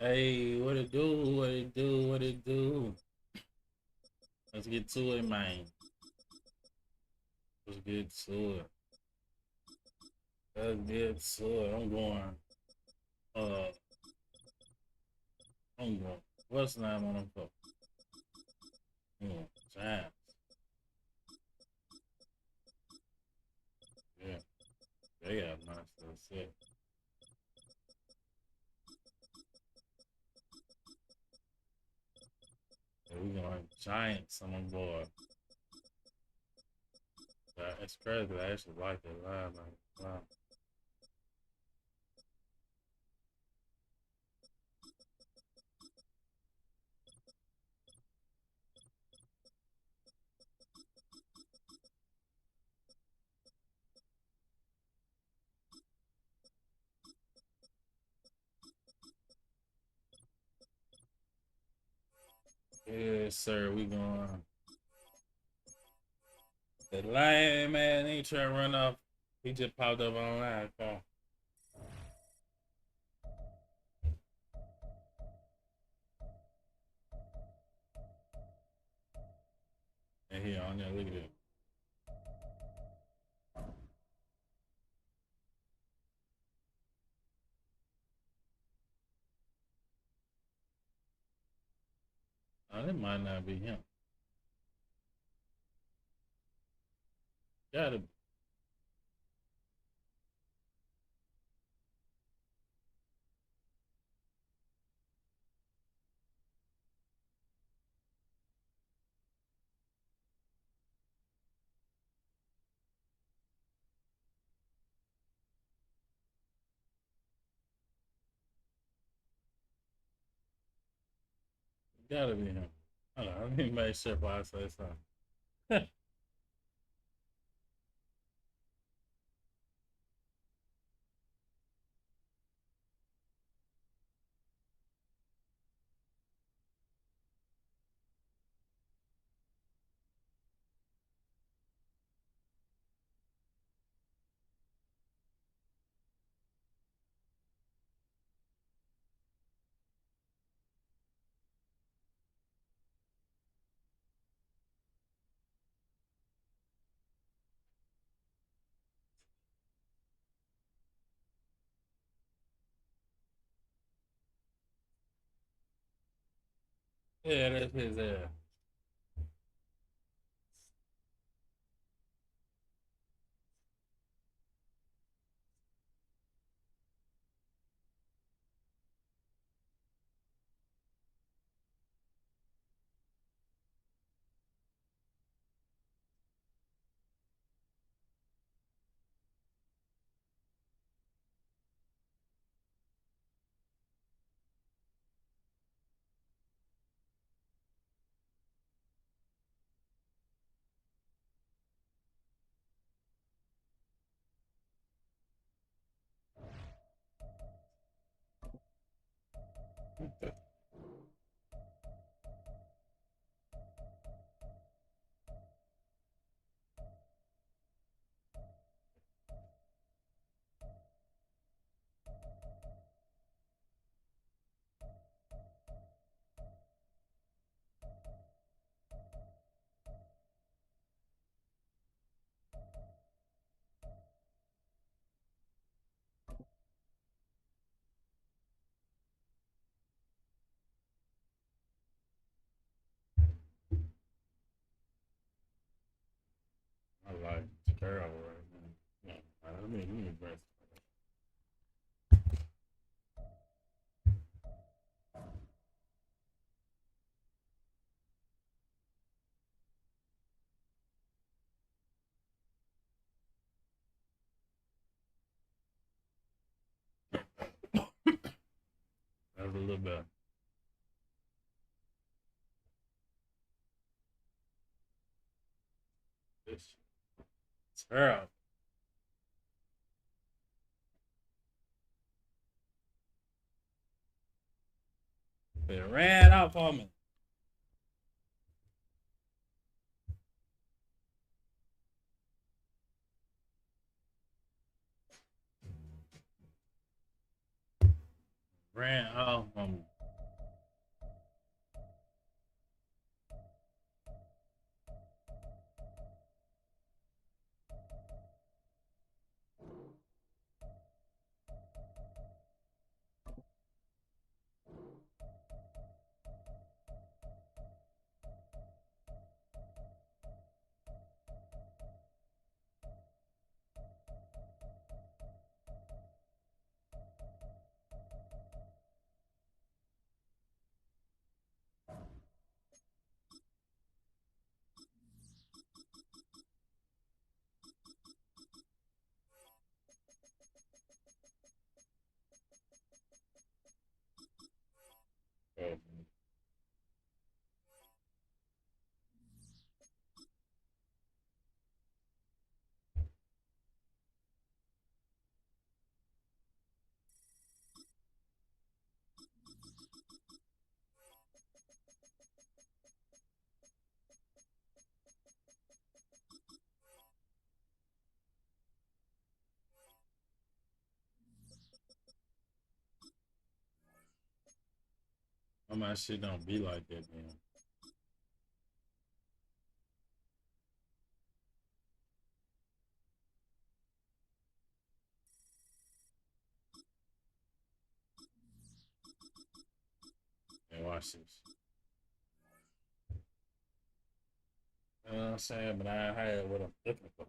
Hey, what it do? What it do? What it do? Let's get to it, man. Let's get to it. Let's get to it. Uh, I'm going. What's the name on them folks? Giants. Yeah, they got nice little set. Yeah, we going Giants on them board. It's crazy. I actually like that line. Like, wow. Yes, sir. We going. The lion man, he trying to run off. He just popped up online. Phone. And he on there. Look at it. Oh, that might not be him. Gotta be. Gotta be him. Hold on, let me make sure before I say something. Yeah, that's his ass. I like Carol right now. Yeah, I mean, he impressed. That was a little bit. It's terrible. They ran out for me. Ran out for me. My shit don't be like that, man. And watch this. You know what I'm saying? But I had what I'm looking for.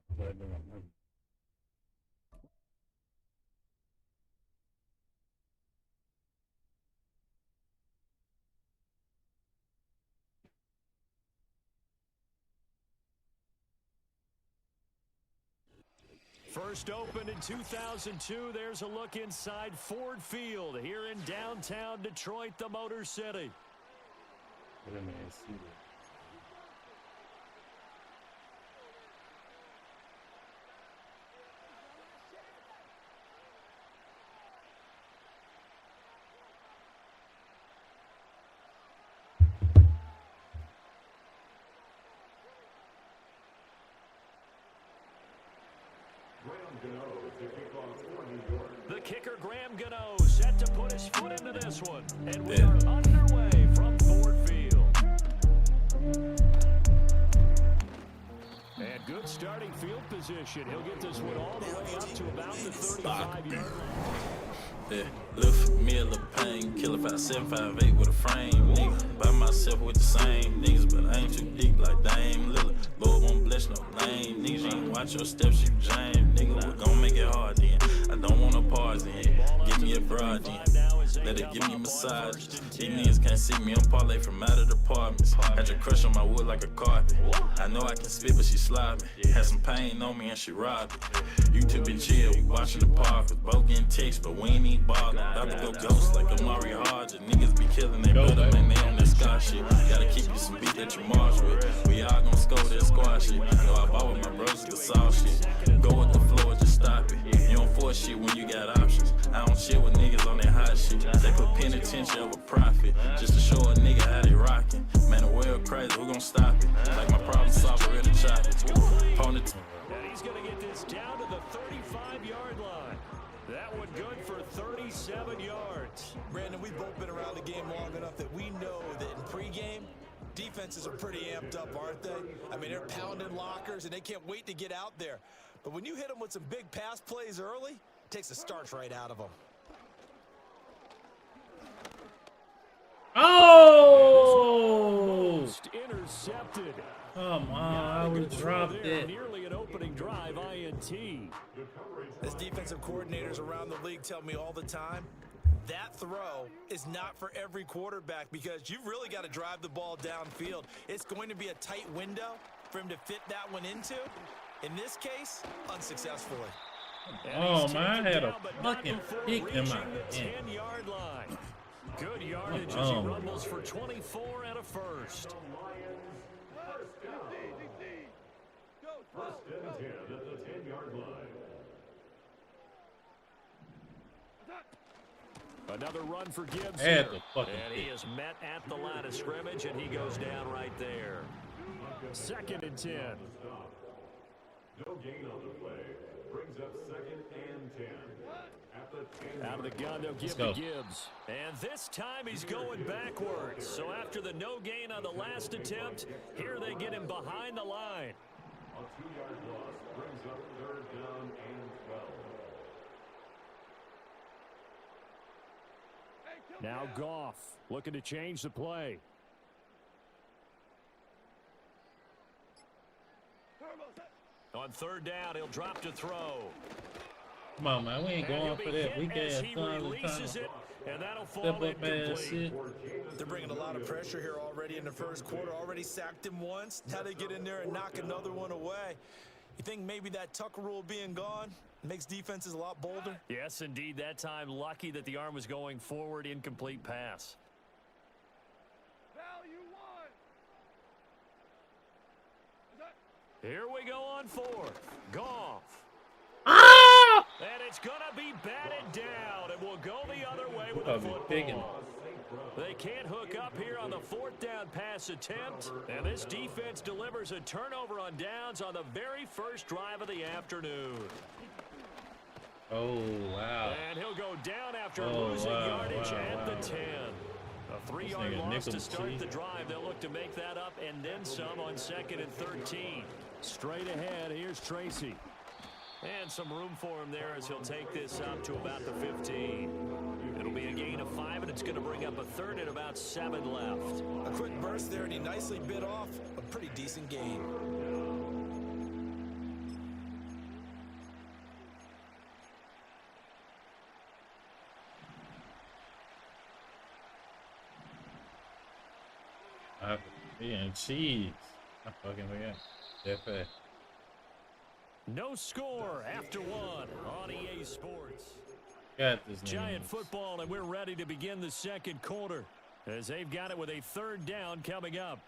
First opened in 2002, there's a look inside Ford Field here in downtown Detroit, the Motor City. Let me see that. The kicker, Graham Gano, set to put his foot into this one. And we are underway from Ford Field. And good starting field position. He'll get this one all the way up to about the 35-yard line. Yeah, lift me a little pain, killer 5758 with a frame, nigga. By myself with the same niggas, but I ain't too deep like Dame Lillard. Lord won't bless no lame niggas. You ain't watch your steps, you James, nigga. We're gon' make it hard then. I don't want no pause then. Give me a broad then. Let it give me a massage. These niggas can't see me, I'm parlay from out of the apartments. Had your crush on my wood like a carpet. I know I can spit, but she slobbing. Had some pain on me and she robbed it. You two been chill, we watching the park. Was both getting texts, but we ain't even ballin'. About to go ghost like Amari Hodge. Niggas be killing they brother, man, they on that scar shit. Gotta keep you some beat that you march with. We all gon' score that squad shit. Know I bought with my bros the sauce shit. Go with the flow or just stop it. You don't force shit when you got options. I don't chill with niggas on that hot shit. They put penitentiary over profit just to show a nigga how they rockin'. Man, the world crazy, who gon' stop it? Like my problem solver, ready to chop it. Opponent. And he's gonna get this down to the 35-yard line. That one good for 37 yards. Brandon, we've both been around the game long enough that we know that in pregame, defenses are pretty amped up, aren't they? I mean, they're pounding lockers, and they can't wait to get out there. But when you hit them with some big pass plays early, it takes the starch right out of them. Oh! Intercepted. Come on, I would drop it. Nearly an opening drive INT. As defensive coordinators around the league tell me all the time, that throw is not for every quarterback because you've really got to drive the ball downfield. It's going to be a tight window for him to fit that one into. In this case, unsuccessfully. Oh, man, I had a fucking pick in my hand. 10-yard line. Good yardage as he rumbles for 24 and a first. First and 10 at the 10-yard line. Another run for Gibbs. Had Here. the fucking And he is met at the line of scrimmage, and he goes down right there. Second and 10. No gain on the play. Brings up second and 10. At the 10. Out of the gun, they'll give to Gibbs. And this time he's going backwards. So after the no gain on the last attempt, here they get him behind the line. A 2-yard loss brings up third down and 12. Now Goff looking to change the play. On third down, he'll drop to throw. Come on, man, we ain't going for that. We As got he tons of releases time. it, and that'll fall Step up ass incomplete. shit. They're bringing a lot of pressure here already in the first quarter. Already sacked him once. Now they get in there and knock another one away. You think maybe that Tucker rule being gone makes defenses a lot bolder? Yes, indeed. That time, lucky that the arm was going forward, incomplete pass. Here we go on fourth. Goff. Ah! And it's going to be batted down, and we'll go the other way with I'll the be football. picking. They can't hook up here on the fourth down pass attempt, and this defense delivers a turnover on downs on the very first drive of the afternoon. Oh, wow. And he'll go down after Oh, losing wow, yardage wow, at wow. the 10. A 3-yard nigga loss to nickel start T. the drive. They'll look to make that up and then some on 2nd and 13. Straight ahead, here's Tracy. And some room for him there as he'll take this up to about the 15. It'll be a gain of 5, and it's going to bring up a 3rd and about 7 left. A quick burst there, and he nicely bit off a pretty decent gain. And cheese. I fucking forget. That No score after 1 on EA Sports. got this Giant nigga. football, and we're ready to begin the 2nd quarter as they've got it with a 3rd down coming up.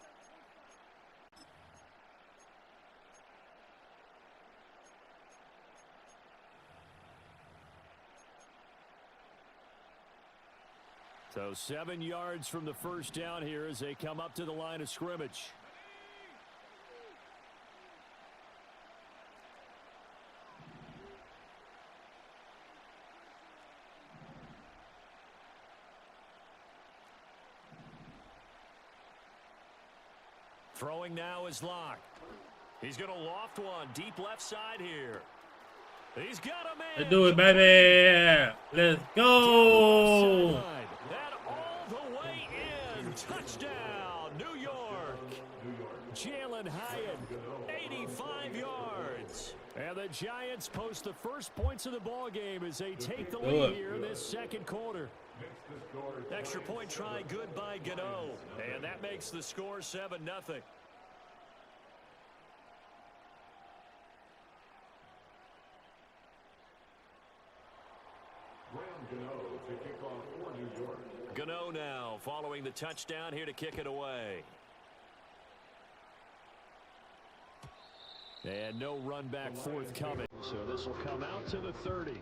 So 7 yards from the first down here as they come up to the line of scrimmage. Throwing now is Locke. He's going to loft one deep left side here. He's got a man. Let's do it, baby. Let's go. And all the way in. Touchdown, New York. Jalen Hyatt, 85 yards. And the Giants post the first points of the ball game as they take the lead here in this 2nd quarter. Extra point try good by Gano. And that makes the score 7-0. Gano now following the touchdown here to kick it away. And no run back forthcoming. So this will come out to the 30.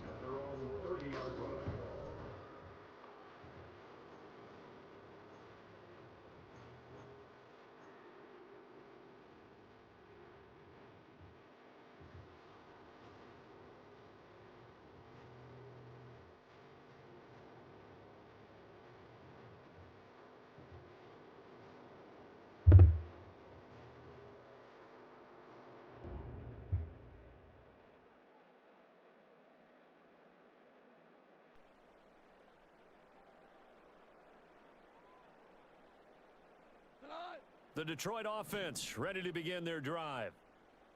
The Detroit offense ready to begin their drive.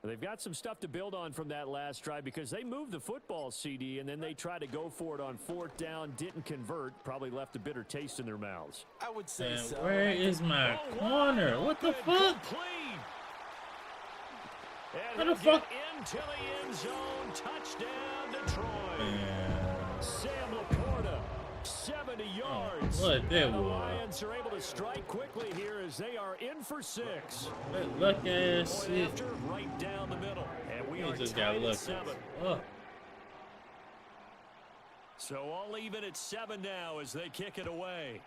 They've got some stuff to build on from that last drive because they moved the football, CD, and then they tried to go for it on 4th down, didn't convert, probably left a bitter taste in their mouths. I would say Man, so. where is my corner? What the fuck? How the fuck? Into the end zone. Touchdown, Detroit. Man. Sam Laporta, 70 yards. What that And the was? Lions are able to strike quickly here as they are in for 6. Look ass Point shit. after, right down the middle. And we He are just got tied at lucky. 7. Oh. So all even at 7 now as they kick it away.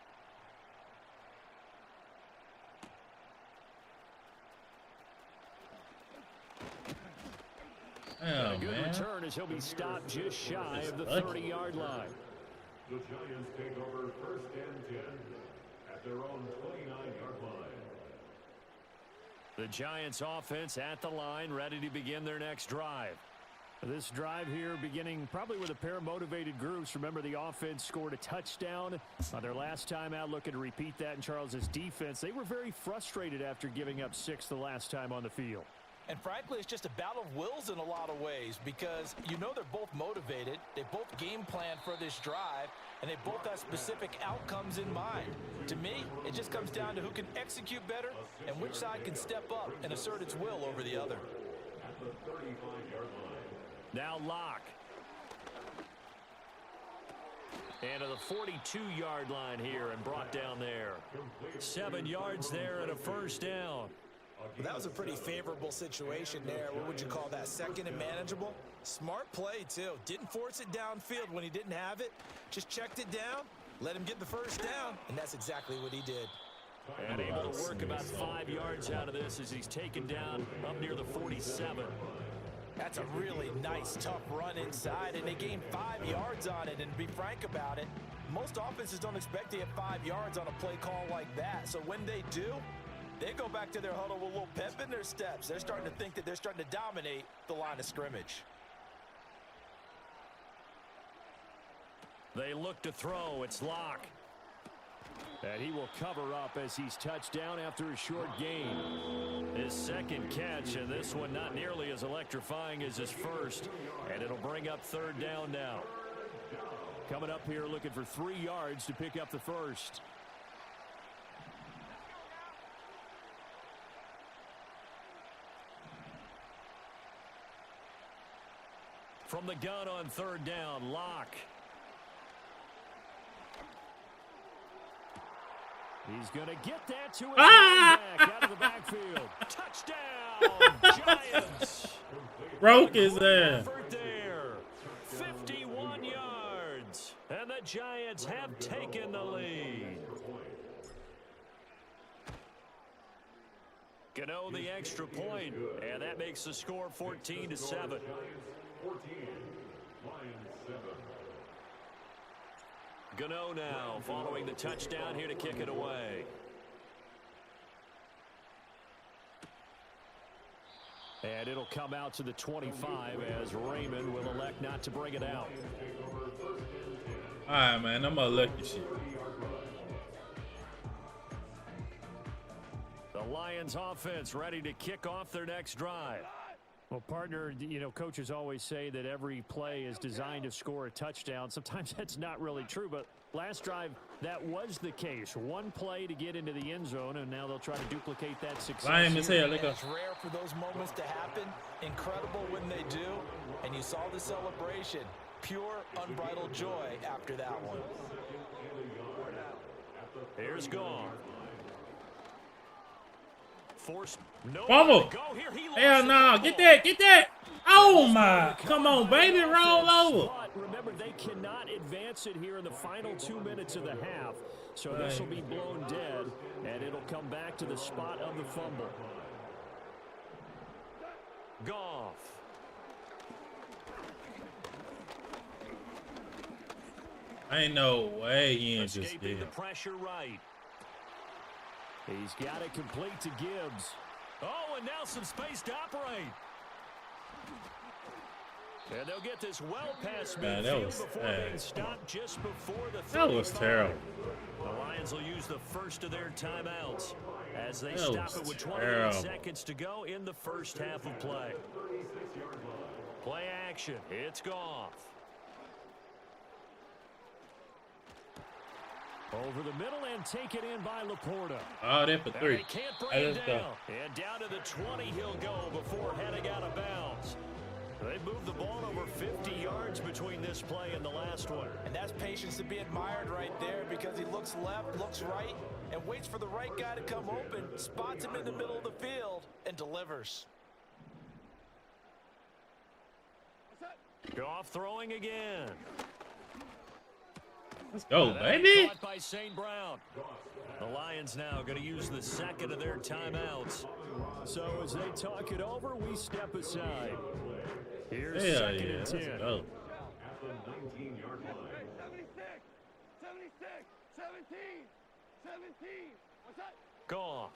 Oh, A good man. return as he'll be stopped just shy of the lucky. 30-yard line. The Giants take over 1st and 10 at their own 29-yard line. The Giants offense at the line, ready to begin their next drive. This drive here beginning probably with a pair of motivated groups. Remember, the offense scored a touchdown on their last time out, looking to repeat that in Charles's defense. They were very frustrated after giving up 6 the last time on the field. And frankly, it's just a battle of wills in a lot of ways because you know they're both motivated. They both game plan for this drive, and they both have specific outcomes in mind. To me, it just comes down to who can execute better and which side can step up and assert its will over the other. At the 35-yard line. Now Locke. And to the 42-yard line here and brought down there. 7 yards there and a first down. Well, that was a pretty favorable situation there. What would you call that? 2nd and manageable? Smart play, too. Didn't force it downfield when he didn't have it. Just checked it down, let him get the first down, and that's exactly what he did. And able to work about 5 yards out of this as he's taken down up near the 47. That's a really nice, tough run inside, and they gained 5 yards on it. And to be frank about it, most offenses don't expect to get 5 yards on a play call like that. So when they do, they go back to their huddle with a little pep in their steps. They're starting to think that they're starting to dominate the line of scrimmage. They look to throw. It's Locke. And he will cover up as he's touched down after a short gain. His second catch, and this one not nearly as electrifying as his first. And it'll bring up third down now. Coming up here looking for 3 yards to pick up the first. From the gun on third down, Locke. He's going to get that to his back out of the backfield. Touchdown, Giants. Broke his ass. There, 51 yards, and the Giants have taken the lead. Gano the extra point, and that makes the score 14-7. 14, Lions 7. Gano now following the touchdown here to kick it away. And it'll come out to the 25 as Raymond will elect not to bring it out. All right, man. I'm gonna look at shit. The Lions offense ready to kick off their next drive. Well, partner, you know, coaches always say that every play is designed to score a touchdown. Sometimes that's not really true, but last drive, that was the case. One play to get into the end zone, and now they'll try to duplicate that success. Lion is here. Look up. It's rare for those moments to happen. Incredible when they do. And you saw the celebration. Pure, unbridled joy after that one. Here's Goff. Forced. No. Fumble. Go here. Hell no. Get that. Get that. Oh, my. Come on, baby. Roll over. Remember, they cannot advance it here in the final 2 minutes of the half. So this will be blown dead, and it'll come back to the spot of the fumble. Goff. Ain't no way he ain't just Escaping did the it. pressure right. He's got it complete to Gibbs. Oh, and now some space to operate. And they'll get this well past Man, that midfield was before sad. being stopped just before the 35. That was terrible. The Lions will use the first of their timeouts as they That stop was it with 28 terrible. seconds to go in the first half of play. Play action. It's Goff. Over the middle and taken in by Laporta. Oh, that for And 3. they can't bring Hey, it let's go. down. And down to the 20 he'll go before heading out of bounds. They moved the ball over 50 yards between this play and the last one. And that's patience to be admired right there because he looks left, looks right, and waits for the right guy to come open, spots him in the middle of the field, and delivers. Goff throwing again. Let's go, And that'll be baby. caught by St. Brown. The Lions now going to use the second of their timeouts. So as they talk it over, we step aside. Here's Hell second yeah. and Let's 10. go. At the 19-yard line. 76, 17. What's that? Goff.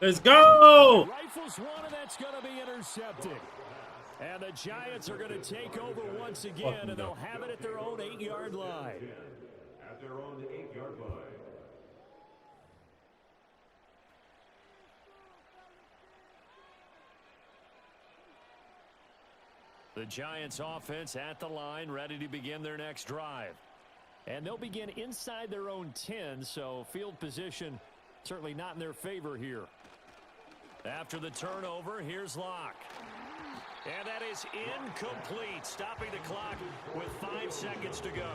Let's go. Rifles one, and that's going to be intercepted. And the Giants are going to take over once again, and they'll have it at their own 8-yard line. At their own 8-yard line. The Giants offense at the line, ready to begin their next drive. And they'll begin inside their own 10, so field position certainly not in their favor here. After the turnover, here's Locke. And that is incomplete, stopping the clock with 5 seconds to go.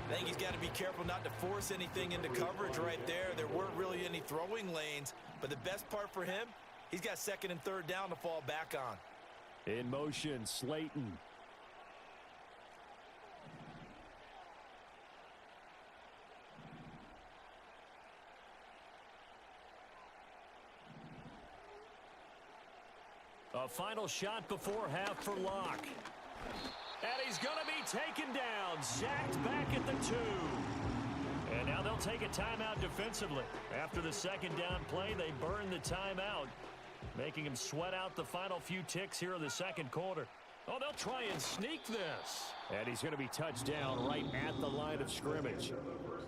I think he's got to be careful not to force anything into coverage right there. There weren't really any throwing lanes, but the best part for him, he's got second and third down to fall back on. In motion, Slayton. A A final shot before half for Locke. And he's going to be taken down. Sacked back at the 2. And now they'll take a timeout defensively. After the second down play, they burn the timeout, making him sweat out the final few ticks here in the second quarter. Oh, they'll try and sneak this. And he's going to be touched down right at the line of scrimmage.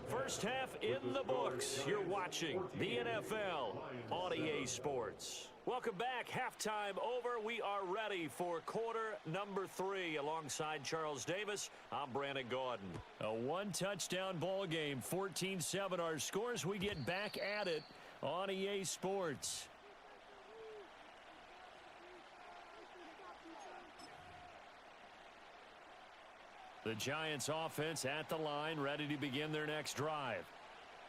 First half in the books. You're watching the NFL on EA Sports. Welcome back. Halftime over. We are ready for quarter number 3. Alongside Charles Davis, I'm Brandon Gordon. A one-touchdown ball game, 14-7 our scores. We get back at it on EA Sports. The Giants offense at the line, ready to begin their next drive.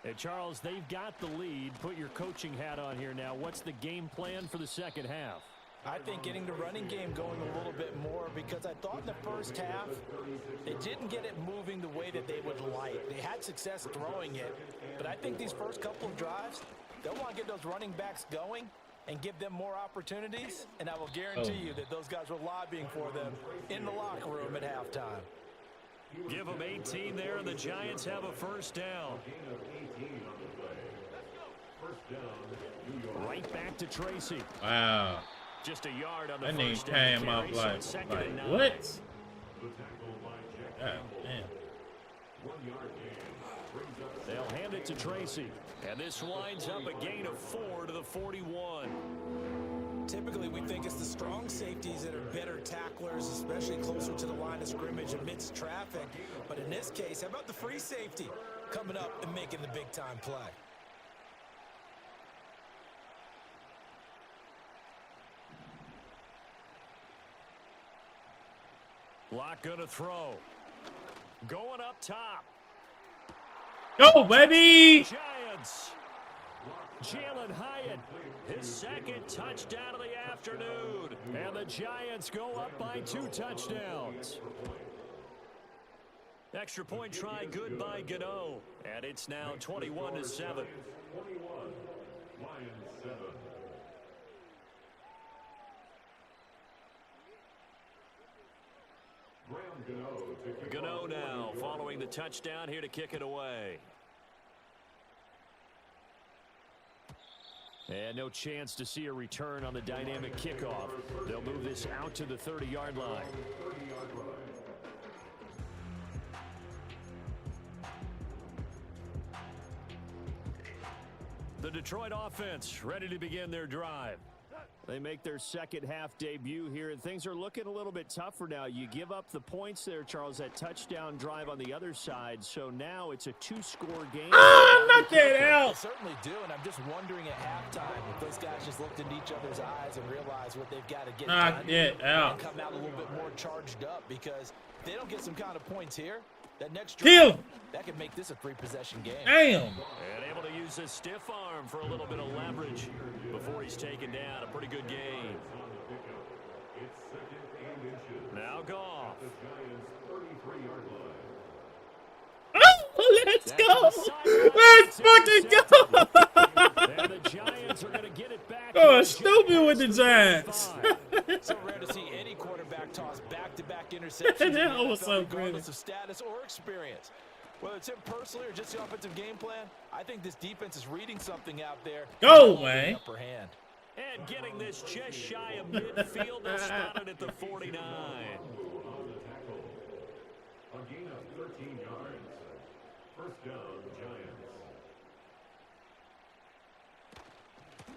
Hey, Charles, they've got the lead. Put your coaching hat on here now. What's the game plan for the second half? I think getting the running game going a little bit more, because I thought in the first half they didn't get it moving the way that they would like. They had success throwing it, but I think these first couple of drives, they'll want to get those running backs going and give them more opportunities, and I will guarantee you that those guys were lobbying for them in the locker room at halftime. Give them 18 there, and the Giants have a first down. Right back to Tracy. Wow. Just a yard on the That name first down came up carry, like so second and 9. what? God damn. They'll hand it to Tracy. And this winds up a gain of 4 to the 41. Typically, we think it's the strong safeties that are better tacklers, especially closer to the line of scrimmage amidst traffic. But in this case, how about the free safety coming up and making the big-time play? Locke gonna throw. Going up top. Go, baby! Giants. Jalen Hyatt, his second touchdown of the afternoon. And the Giants go up by 2 touchdowns. Extra point try good by Gano. And it's now 21-7. Gano now following the touchdown here to kick it away. And no chance to see a return on the dynamic kickoff. They'll move this out to the 30-yard line. The Detroit offense ready to begin their drive. They make their second half debut here, and things are looking a little bit tougher now. You give up the points there, Charles, that touchdown drive on the other side. So now it's a 2-score game. Knock that out. They certainly do, and I'm just wondering at halftime if those guys just looked into each other's eyes and realized what they've got to get Knock done it out. and come out a little bit more charged up, because if they don't get some kind of points here, that next Kill. drive, that could make this a 3-possession game. Damn. And able to use his stiff arm for a little bit of leverage before he's taken down. A pretty good game. Now Goff. Oh, let's go. Let's fucking go. And the Giants are going to get it back. Oh, stupid with the Giants. So rare to see any quarterback toss back-to-back interceptions in the That was NFL, so regardless good. of status or experience. Whether it's him personally or just the offensive game plan, I think this defense is reading something out there. Go, Holding man. the upper hand. And getting this just shy of midfield. They'll spot it at the 49. A gain of 13 yards. First down, Giants.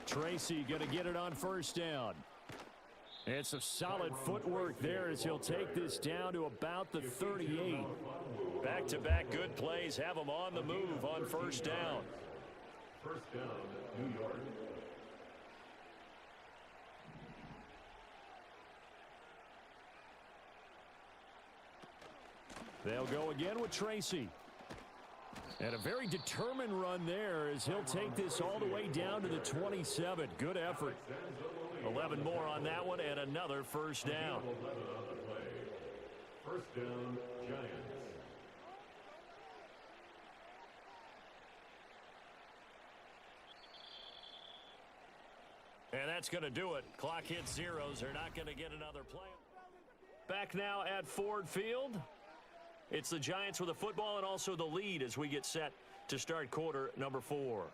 Tracy going to get it on first down. And some solid footwork there as he'll take this down to about the 38. Back-to-back good plays have him on the move on first down. First down, New York. They'll go again with Tracy. And a very determined run there as he'll take this all the way down to the 27. Good effort. 11 more on that one and another first down. First down, Giants. And that that's going to do it. Clock hits zeros. They're not going to get another play. Back now at Ford Field. It's the Giants with the football and also the lead as we get set to start quarter number 4.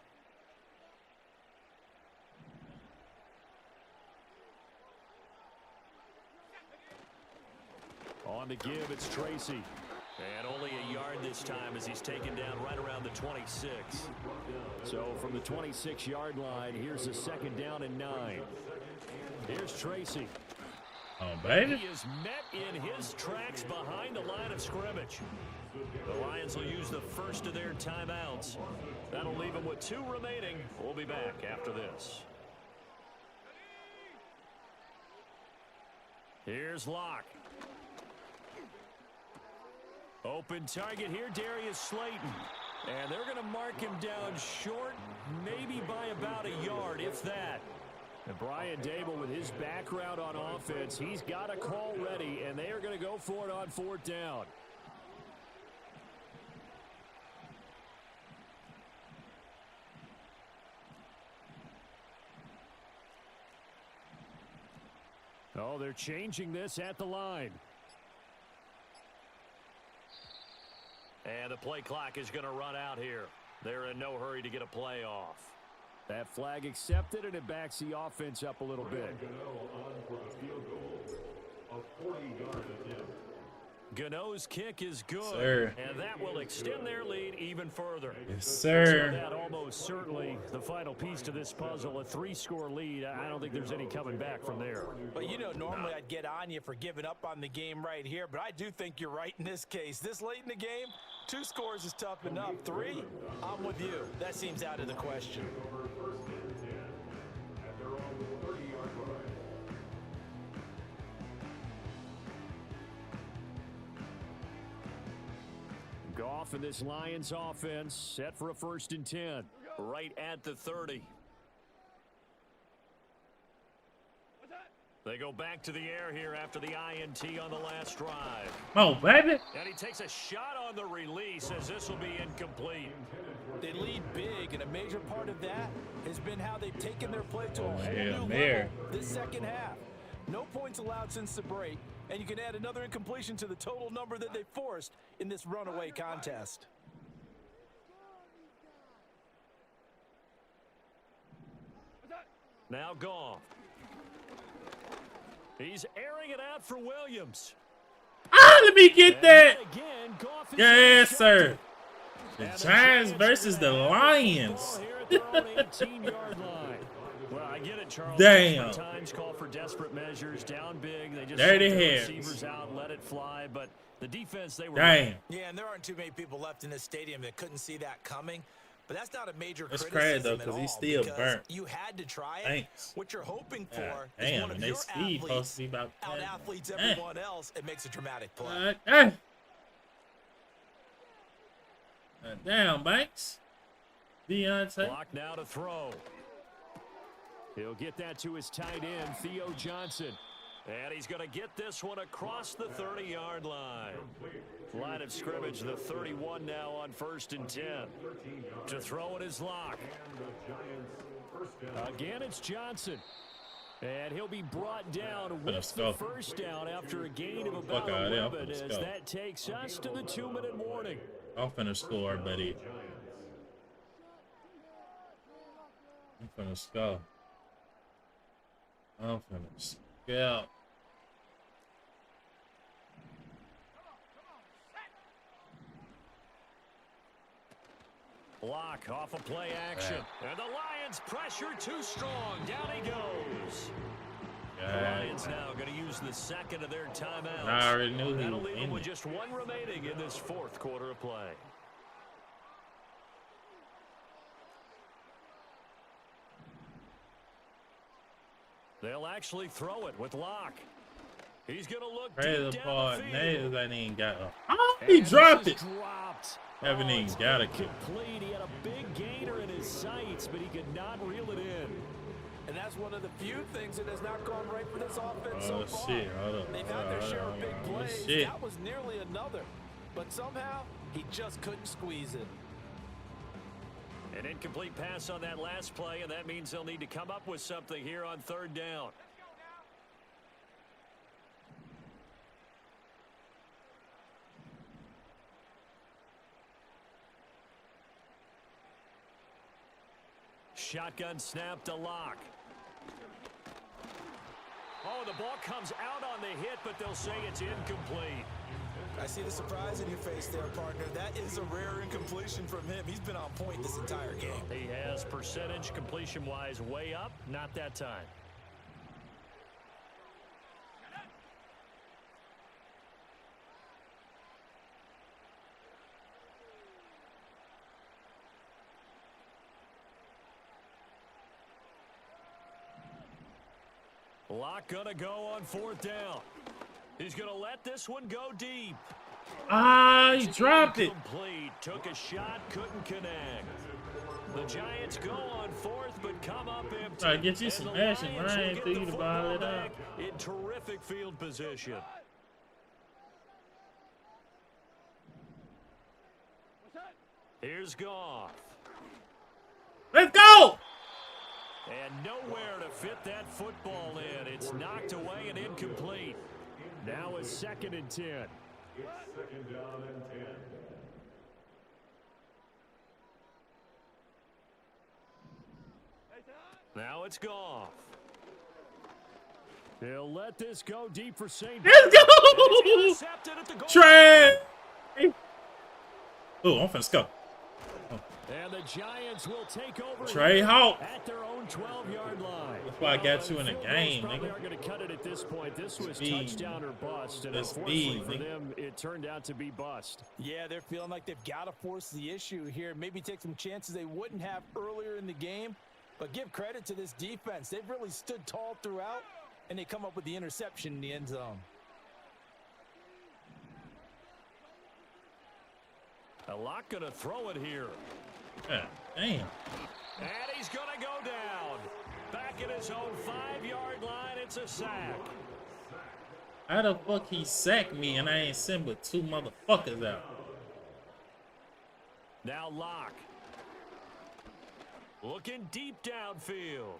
On the give, it's Tracy. And only a yard this time as he's taken down right around the 26. So from the 26-yard line, here's a 2nd down and 9. Here's Tracy. Oh, baby. He is met in his tracks behind the line of scrimmage. The Lions will use the first of their timeouts. That'll leave them with 2 remaining. We'll be back after this. Here's Locke. Open target here, Darius Slayton. And they're going to mark him down short, maybe by about a yard, if that. And Brian Dable, with his background on offense, he's got a call ready, and they are going to go for it on 4th down. Oh, they're changing this at the line. And the play clock is going to run out here. They're in no hurry to get a play off. That flag accepted, and it backs the offense up a little bit. Gano's kick is good, sir. And that will extend their lead even further. Yes, sir. So that almost certainly the final piece to this puzzle, a 3-score lead. I don't think there's any coming back from there. But, you know, normally I'd get on you for giving up on the game right here, but I do think you're right in this case. This late in the game, 2 scores is tough enough. 3, I'm with you. That seems out of the question. Goff and this Lions offense set for a 1st and 10. Right at the 30. They go back to the air here after the INT on the last drive. Oh, baby. And he takes a shot on the release as this will be incomplete. They lead big, and a major part of that has been how they've taken their play to a whole yeah, new there. level this 2nd half. No points allowed since the break, and you can add another incompletion to the total number that they forced in this runaway contest. Now Goff. He's airing it out for Williams. Ah, let me get that. And again, Goff is Yes, sir. intercepted. The And Giants versus the gonna have Lions. ball here at their own 18-yard line. Well, I get it, Charles. Damn. Times call for desperate measures, down big. They just Dirty sent their hands. receivers out, let it fly. But the defense, they were. Damn. Yeah, and there aren't too many people left in this stadium that couldn't see that coming. But that's not a major That's criticism crazy, though, at 'cause he's all, still because burnt. You had to try it. Thanks. What you're hoping for God is damn, one of and they your speed supposed athletes to be about out-athletes damn. everyone else and makes a dramatic play. Down, Banks. Deontay. Block now to throw. He'll get that to his tight end, Theo Johnson. And he's going to get this one across the 30-yard line. Line of scrimmage, the 31 now on 1st and 10. To throw it is Locke. Again, it's Johnson. And he'll be brought down with Let's the go. 1st down after a gain of about Fuck out of there. 11 Let's as go. that takes us to the 2-minute warning. I'm finna score, buddy. I'm finna score. I'm finna scout. Block off a play action. And the Lions pressure too strong. Down he goes. The Lions now going to use the 2nd of their timeouts. I already knew he That'll was leave in them with it. just 1 remaining in this 4th quarter of play. They'll actually throw it with Locke. He's going to look Crazy deep part, downfield. Nails ain't even got a. Oh, he And dropped this it. is dropped. Haven't even got it. Complete. He had a big gainer in his sights, but he could not reel it in. And that's one of the few things that has not gone right for this offense so Oh, far. shit. Hold up. They've Hold had up, their hold share up, of big hold up. plays. Shit. That was nearly another. But somehow, he just couldn't squeeze it. An incomplete pass on that last play, and that means they'll need to come up with something here on third down. Shotgun snap to Locke. Oh, the ball comes out on the hit, but they'll say it's incomplete. I see the surprise in your face there, partner. That is a rare incompletion from him. He's been on point this entire game. He has percentage completion-wise way up, not that time. Locke gonna go on fourth down. He's gonna let this one go deep. Ah, he dropped it. Complete. Took a shot, couldn't connect. The Giants go on fourth, but come up empty. Try to get you some action, Ryan. For you to ball it up. In terrific field position. Here's Goff. Let's go. And nowhere to fit that football in. It's knocked away and incomplete. Now it's 2nd and 10. It's 2nd down and 10. Now it's Goff. They'll let this go deep for St. Let's go. Trey. Oh, I'm finna go. And the Giants will take over Trey Hawk. at their own 12-yard line. That's why I got you in the game, Probably nigga. aren't going to cut it at this point. This was Speed. touchdown or bust, and That's unfortunately speed, for nigga. them, it turned out to be bust. Yeah, they're feeling like they've got to force the issue here. Maybe take some chances they wouldn't have earlier in the game. But give credit to this defense. They've really stood tall throughout, and they come up with the interception in the end zone. A lot going to throw it here. God damn. And he's going to go down. Back at his own 5-yard line, it's a sack. How the fuck he sacked me and I ain't sent but 2 motherfuckers out? Now Locke. Looking deep downfield.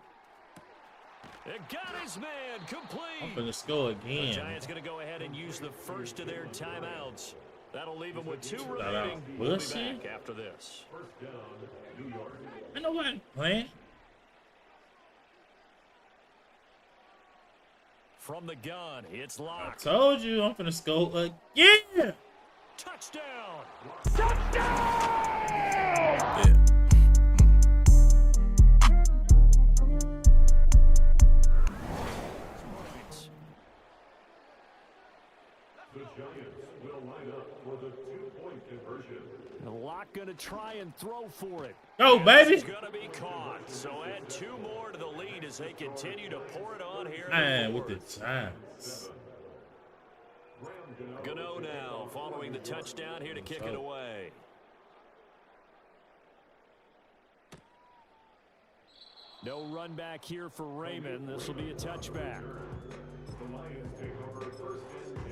It got his man complete. I'm finna score The again. Giants going to go ahead and use the first of their timeouts. That'll leave them with 2 out. remaining. We'll be Bullshit. back after this. First down, New York. I know what playing. From the gun, it's I Locke. told you I'm finna score again. Touchdown! Yeah. The Giants will line up for the 2-point conversion. Locke going to try and throw for it. Go, And baby. this is going to be caught. So add 2 more to the lead as they continue to pour it on here. in Man, the with the fourth. Giants. Gano now following the touchdown here to kick it away. No run back here for Raymond. This will be a touchback. The Lions take over 1st and 10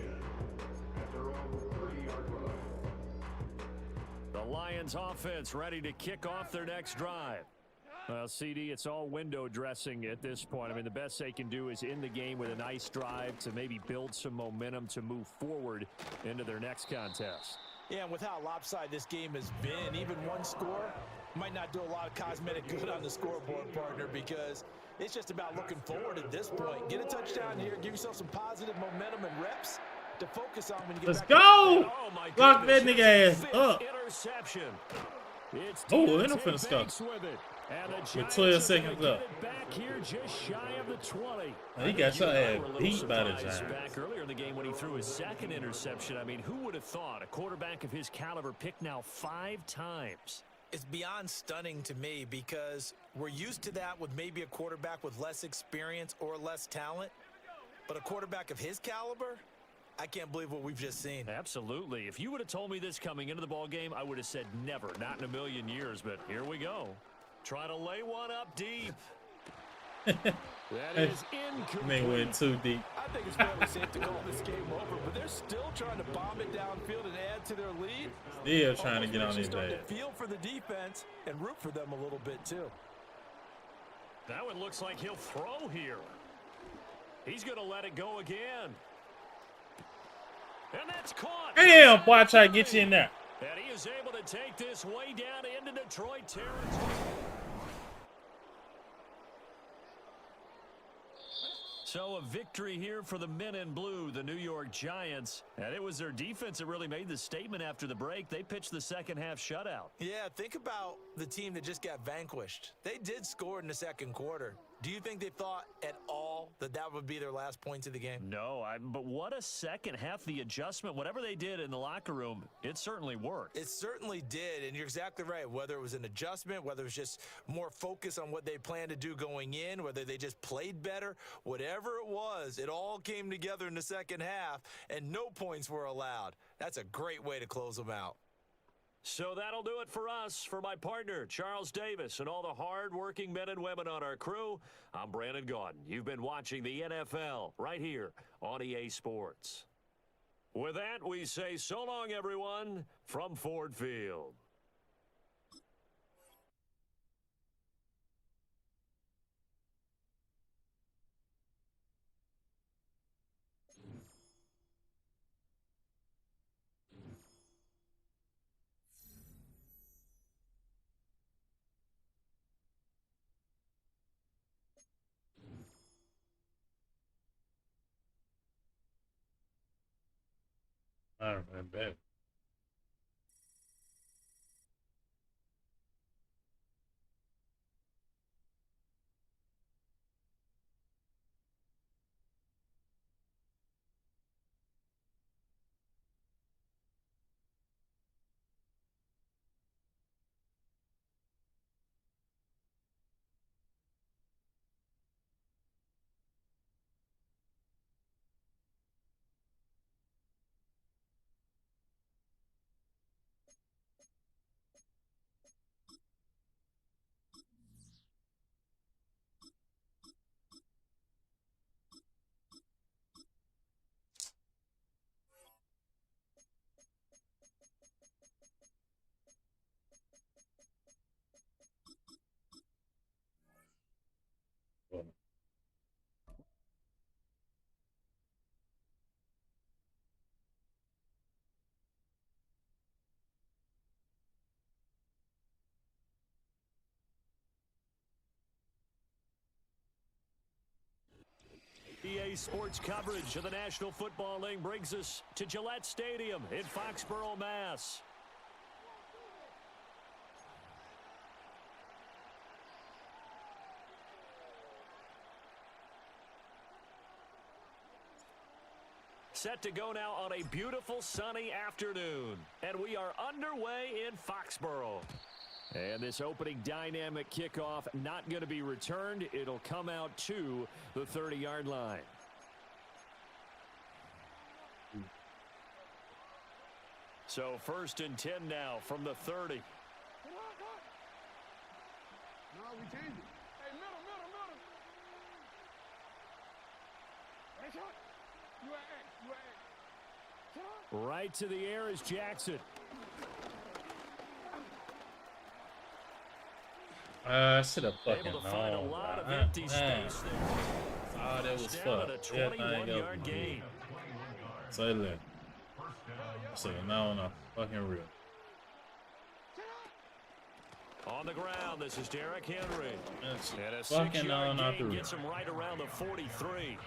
at their own 30-yard line. The Lions offense ready to kick off their next drive. Well, CD, it's all window dressing at this point. I mean, the best they can do is in the game with a nice drive to maybe build some momentum to move forward into their next contest. Yeah, and with how lopsided this game has been, even one score might not do a lot of cosmetic good on the scoreboard, partner, because it's just about looking forward at this point. Get a touchdown here, give yourself some positive momentum and reps to focus on when you get Let's back. go. Oh, my Lock that goodness, nigga it's ass the up. fifth interception. It's Oh, Deontay and I'm finna score. Banks with it. And the With Giants 12 are gonna seconds get left. it back here just shy of the 20. He got your ass You were a little beat by the surprised Giants. back earlier in the game when he threw his 2nd interception. I mean, who would have thought a quarterback of his caliber picked now 5 times? It's beyond stunning to me because we're used to that with maybe a quarterback with less experience or less talent. But a quarterback of his caliber, I can't believe what we've just seen. Absolutely. If you would have told me this coming into the ball game, I would have said never, not in a million years. But here we go. Try to lay one up deep. That is incomplete. Nigga went too deep. I think it's fairly safe to call this game over, but they're still trying to bomb it downfield and add to their lead. Still trying to get on Almost his makes you start ass. to feel for the defense and root for them a little bit too. That one looks like he'll throw here. He's going to let it go again. And that's caught. Damn, boy, I try to get you in there. And he is able to take this way down into Detroit territory. So a victory here for the men in blue, the New York Giants. And it was their defense that really made the statement after the break. They pitched the second half shutout. Yeah, think about the team that just got vanquished. They did score in the second quarter. Do you think they thought at all that that would be their last points of the game? No, but what a second half. The adjustment, whatever they did in the locker room, it certainly worked. It certainly did, and you're exactly right. Whether it was an adjustment, whether it was just more focus on what they planned to do going in, whether they just played better, whatever it was, it all came together in the second half, and no points were allowed. That's a great way to close them out. So that'll do it for us. For my partner, Charles Davis, and all the hard-working men and women on our crew, I'm Brandon Gaudin. You've been watching the NFL right here on EA Sports. With that, we say so long, everyone, from Ford Field. All right, bet. EA Sports coverage of the National Football League brings us to Gillette Stadium in Foxborough, Mass. Set to go now on a beautiful sunny afternoon. And we are underway in Foxborough. And this opening dynamic kickoff not going to be returned. It'll come out to the 30-yard line. So 1st and 10 now from the 30. No, we change it. Hey, middle. Hey, shot. You at X. Shot. Right to the air is Jackson. I should have fucking Able to find a known. lot of empty space there. Oh, that was Down at fucked. a Everything 21-yard else. gain. Say that. So now on a fucking real. On the ground, this is Derrick Henry. That's And a fucking 6-yard on out the gain real. gets him right around the 43.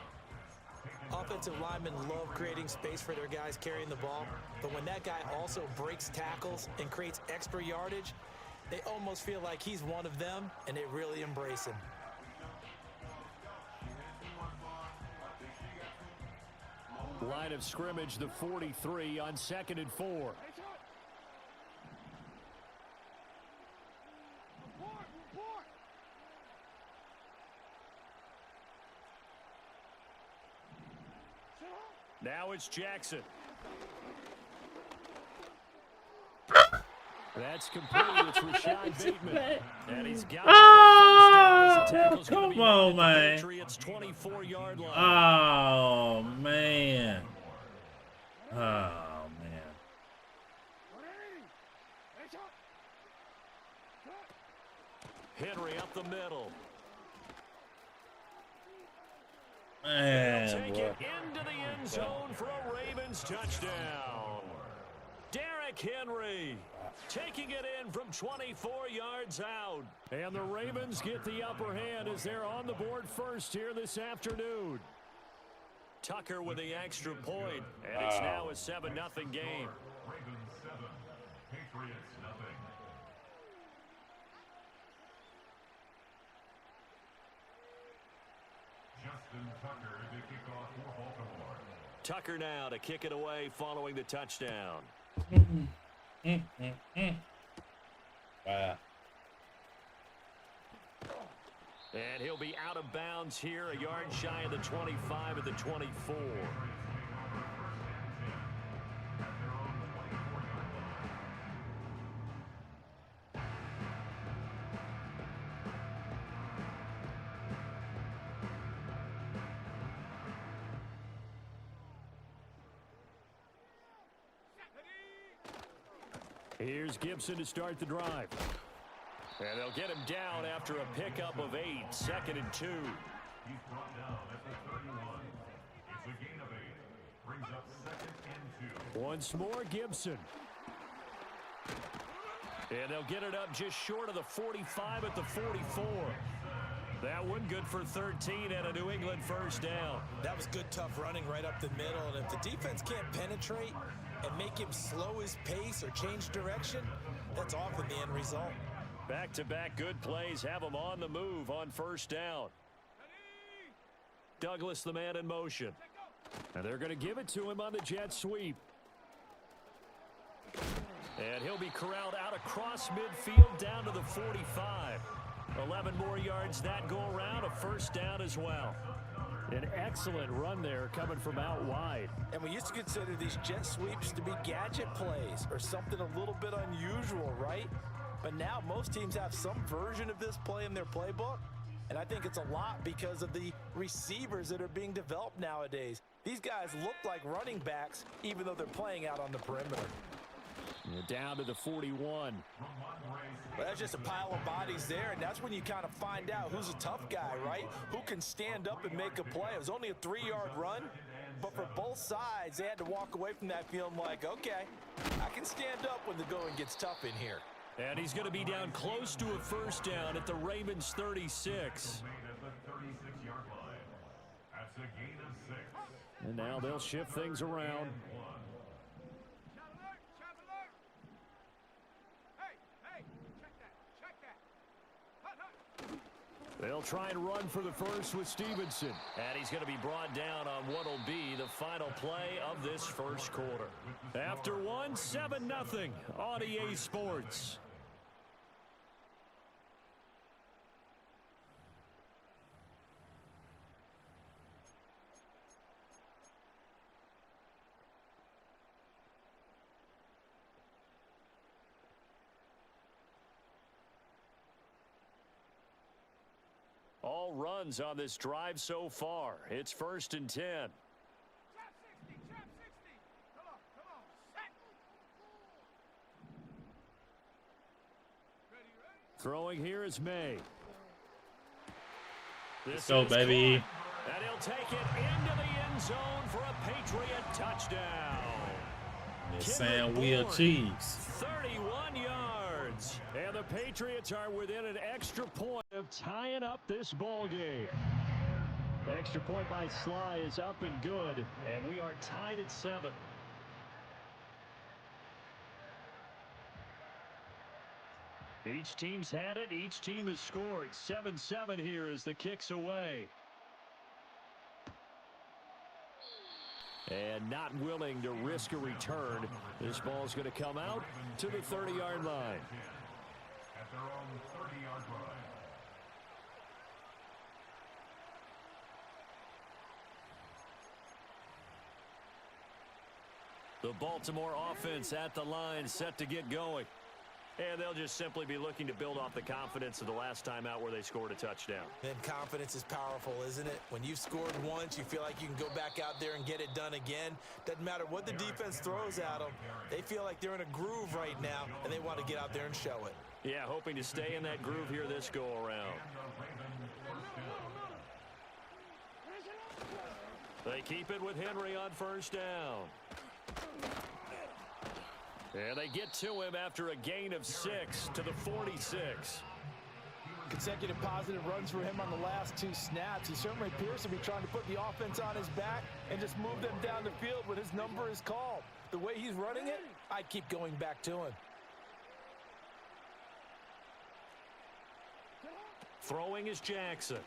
Offensive linemen love creating space for their guys carrying the ball, but when that guy also breaks tackles and creates extra yardage, they almost feel like he's one of them, and they really embrace him. Line of scrimmage, the 43 on 2nd and 4. Hey, shot. Report. Now it's Jackson. That's complete. It's Rashad Bateman. And he's got Oh, the first down as the tackle's gonna come be made on, at the man. Patriots' 24-yard line. Oh, man. Oh, man. Henry up the middle. Man, Take boy. it into the end zone for a Ravens touchdown. Derrick Henry taking it in from 24 yards out. And the Ravens get the upper hand as they're on the board first here this afternoon. Tucker with the extra point, and it's now a 7-0 game. Ravens 7, Patriots nothing. Justin Tucker to kick off for Baltimore. Tucker now to kick it away following the touchdown. Wow. And he'll be out of bounds here, a yard shy of the 25 at the 24. Here's Gibson to start the drive. And they'll get him down after a pickup of 8, 2nd and 2. He's brought down at the 31. It's a gain of 8. Brings up 2nd and 2. Once more, Gibson. And they'll get it up just short of the 45 at the 44. That one good for 13 and a New England first down. That was good, tough running right up the middle. And if the defense can't penetrate and make him slow his pace or change direction, that's often the end result. Back-to-back good plays have him on the move on first down. Douglas, the man in motion. And they're going to give it to him on the jet sweep. And he'll be corralled out across midfield down to the 45. 11 more yards that go around, a first down as well. An excellent run there coming from out wide. And we used to consider these jet sweeps to be gadget plays or something a little bit unusual, right? But now most teams have some version of this play in their playbook. And I think it's a lot because of the receivers that are being developed nowadays. These guys look like running backs even though they're playing out on the perimeter. Down to the 41. Well, that's just a pile of bodies there, and that's when you kind of find out who's a tough guy, right? Who can stand up and make a play. It was only a 3-yard run, but for both sides, they had to walk away from that feeling like, okay, I can stand up when the going gets tough in here. And he's going to be down close to a first down at the Ravens 36. Made at the 36-yard line. That's a gain of 6. And now they'll shift things around. They'll try and run for the first with Stevenson. And he's going to be brought down on what will be the final play of this first quarter. After one, 7-0 on EA Sports. All runs on this drive so far. It's 1st and 10. Trap 60, trap 60. Come on, set. Ready. Throwing here is May. Let's go, baby. And he'll take it into the end zone for a Patriot touchdown. Sam Will Cheese. 31 yards. And the Patriots are within an extra point of tying up this ball game. The extra point by Sly is up and good. And we are tied at 7. Each team's had it. Each team has scored. 7-7 here as the kick's away. And not willing to risk a return. This ball's going to come out to the 30-yard line. At their own 30-yard line. The Baltimore offense at the line, set to get going. And they'll just simply be looking to build off the confidence of the last time out where they scored a touchdown. And confidence is powerful, isn't it? When you've scored once, you feel like you can go back out there and get it done again. Doesn't matter what the defense throws at them. They feel like they're in a groove right now, and they want to get out there and show it. Yeah, hoping to stay in that groove here this go-around. They keep it with Henry on first down. And they get to him after a gain of 6 to the 46. Consecutive positive runs for him on the last 2 snaps. He certainly appears to be trying to put the offense on his back and just move them down the field when his number is called. The way he's running it, I'd keep going back to him. Throwing is Jackson.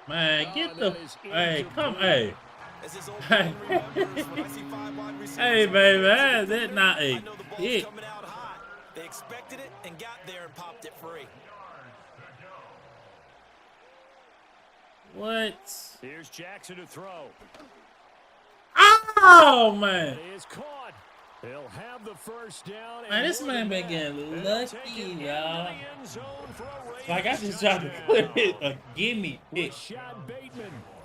Man, get the... Hey, come... Hey. Hey, hey, baby, that's not a hit. They expected it and got there and popped it free. What? Here's Jackson to throw. Oh, man. He is caught. He'll have the first down. Man, this man been getting lucky, y'all. Like, I just tried to put it a gimme pick.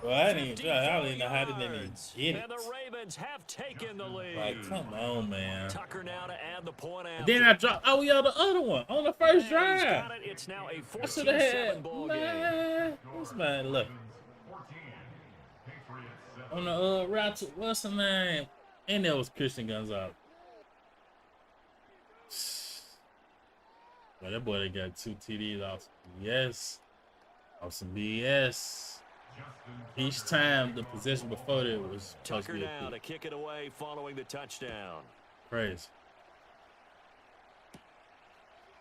Well, I didn't even try. I don't even know how to even get it. And the Ravens have taken the lead. Like, come on, man. Tucker now to add the point out. Then I dropped. Oh, yeah, the other one on the first drive. It's now a I should have 14-7 had. ball game. Man, this man, look. On the route to what's the name? And there was Christian Gonzalez. Well, that boy, they got 2 TDs off BS. Off some BS. Each time the possession before that was supposed to Tucker be a now to pick. kick it away following the touchdown. Crazy.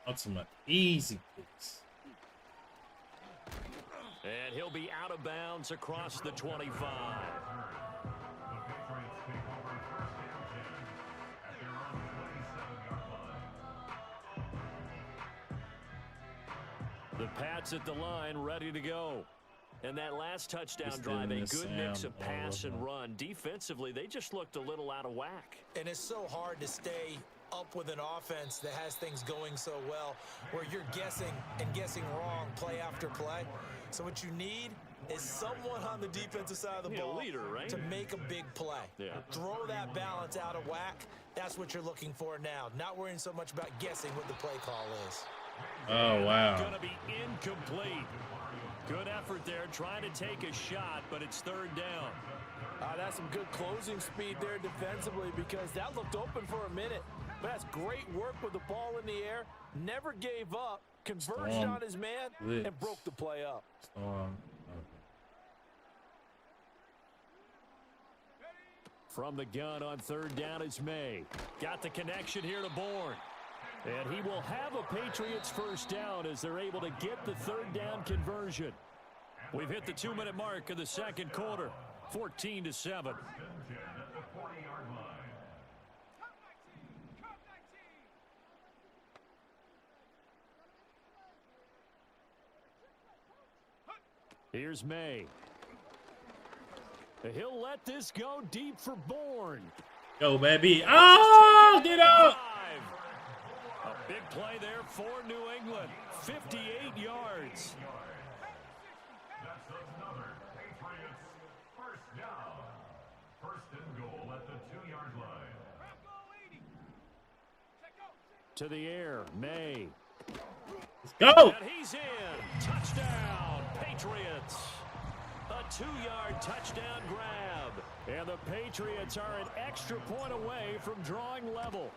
Ultimate easy picks. And he'll be out of bounds across the 25. The Pats at the line, ready to go. And that last touchdown drive, a good mix of pass and run. Defensively, they just looked a little out of whack. And it's so hard to stay up with an offense that has things going so well, where you're guessing and guessing wrong play after play. So what you need is someone on the defensive side of the ball leader, right? to make a big play. Yeah. Throw that balance out of whack. That's what you're looking for now. Not worrying so much about guessing what the play call is. Oh, wow. Going to be incomplete. Good effort there, trying to take a shot, but it's third down. That's some good closing speed there defensively, because that looked open for a minute. But that's great work with the ball in the air. Never gave up. Converged on his man and broke the play up. From the gun on third down is May. Got the connection here to Bourne. And he will have a Patriots first down as they're able to get the third down conversion. We've hit the 2-minute mark of the second quarter. 14-7. Here's May. He'll let this go deep for Bourne. Go, baby. Oh, get up. A big play there for New England. 58 yards. That's another Patriots first down. First and goal at the 2-yard line. To the air, May. Let's go. And he's in. Touchdown, Patriots. A 2-yard touchdown grab. And the Patriots are an extra point away from drawing level.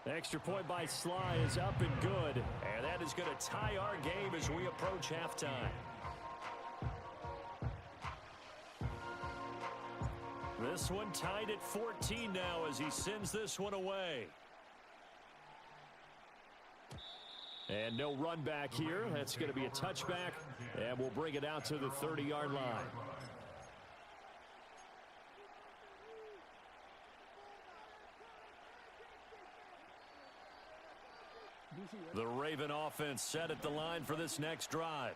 Extra point by Sly is up and good. And that is going to tie our game as we approach halftime. This one tied at 14 now as he sends this one away. And no run back here. That's going to be a touchback. And we'll bring it out to the 30-yard line. The Raven offense set at the line for this next drive.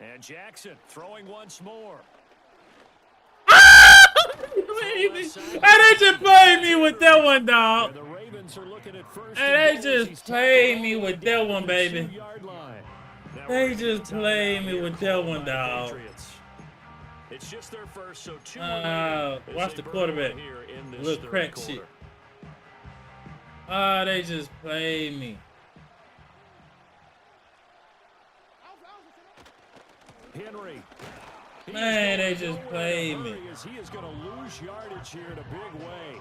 And Jackson throwing once more. Hey, they just played me with that one, dog. The Ravens are looking at first. Hey, they just played me with that one, baby. They just played me with that one, dog. It's just their first, so two. Watch the quarterback. Little crack shit. They just played me. Henry. Man, they just played me. He is going to lose yardage here in a big way.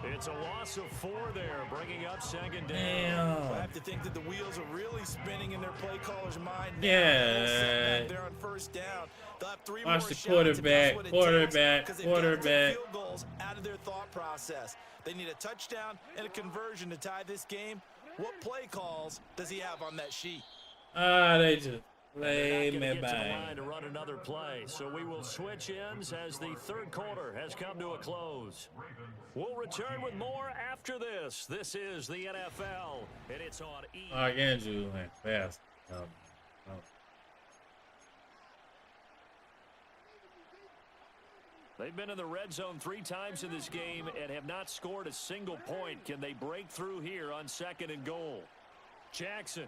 It's a loss of 4 there, bringing up second down. Damn. I have to think that the wheels are really spinning in their play caller's mind. Yeah. They're on first down. They'll have 3 Watch more the shots quarterback, if that's what it takes, 'cause they've got to take quarterback. field goals out of their thought process. They need a touchdown and a conversion to tie this game. What play calls does he have on that sheet? They just They played me, bang. to run another play, so we will switch ends as the third quarter has come to a close. We'll return with more after this. This is the NFL, and it's on E. Andrew went fast. They've been in the red zone 3 times in this game and have not scored a single point. Can they break through here on 2nd and goal? Jackson.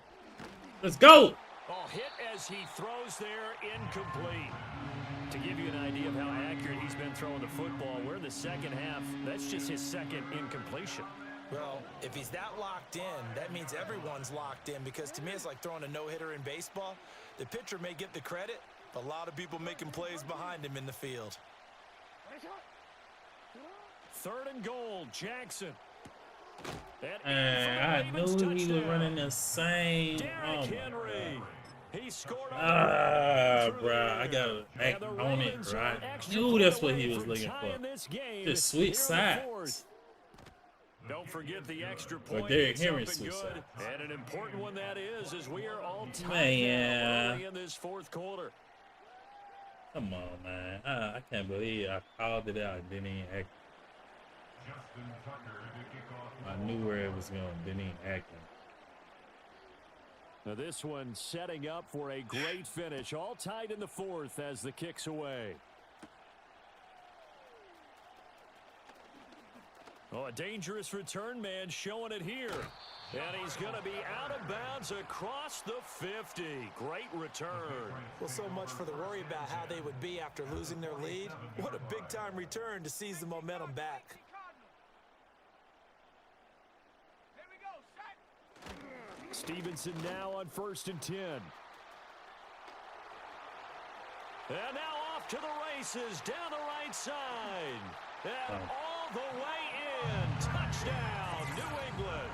Let's go. Oh, hit as he throws there, incomplete. To give you an idea of how accurate he's been throwing the football, we're in the second half. That's just his second incompletion. Well, if he's that locked in, that means everyone's locked in, because to me it's like throwing a no-hitter in baseball. The pitcher may get the credit, but a lot of people making plays behind him in the field. 3rd and goal, Jackson. I knew he was running the same. Derrick Henry. He scored bro, I gotta act on it, right? Knew that's what he was looking for. Just switch sides. Don't forget the extra point. Derrick Henry switch sides. And an important one that is, as we are all tied Man. in this 4th quarter. Come on, man. I can't believe I called it out and didn't even act. I knew where it was going, didn't even act. Now this one setting up for a great finish. All tied in the 4th as the kick's away. Oh, a dangerous return man showing it here. And he's going to be out of bounds across the 50. Great return. Well, so much for the worry about how they would be after losing their lead. What a big-time return to seize the momentum back. Here we go, set. Stevenson now on 1st and 10. And now off to the races down the right side. And all the way in. Touchdown, New England.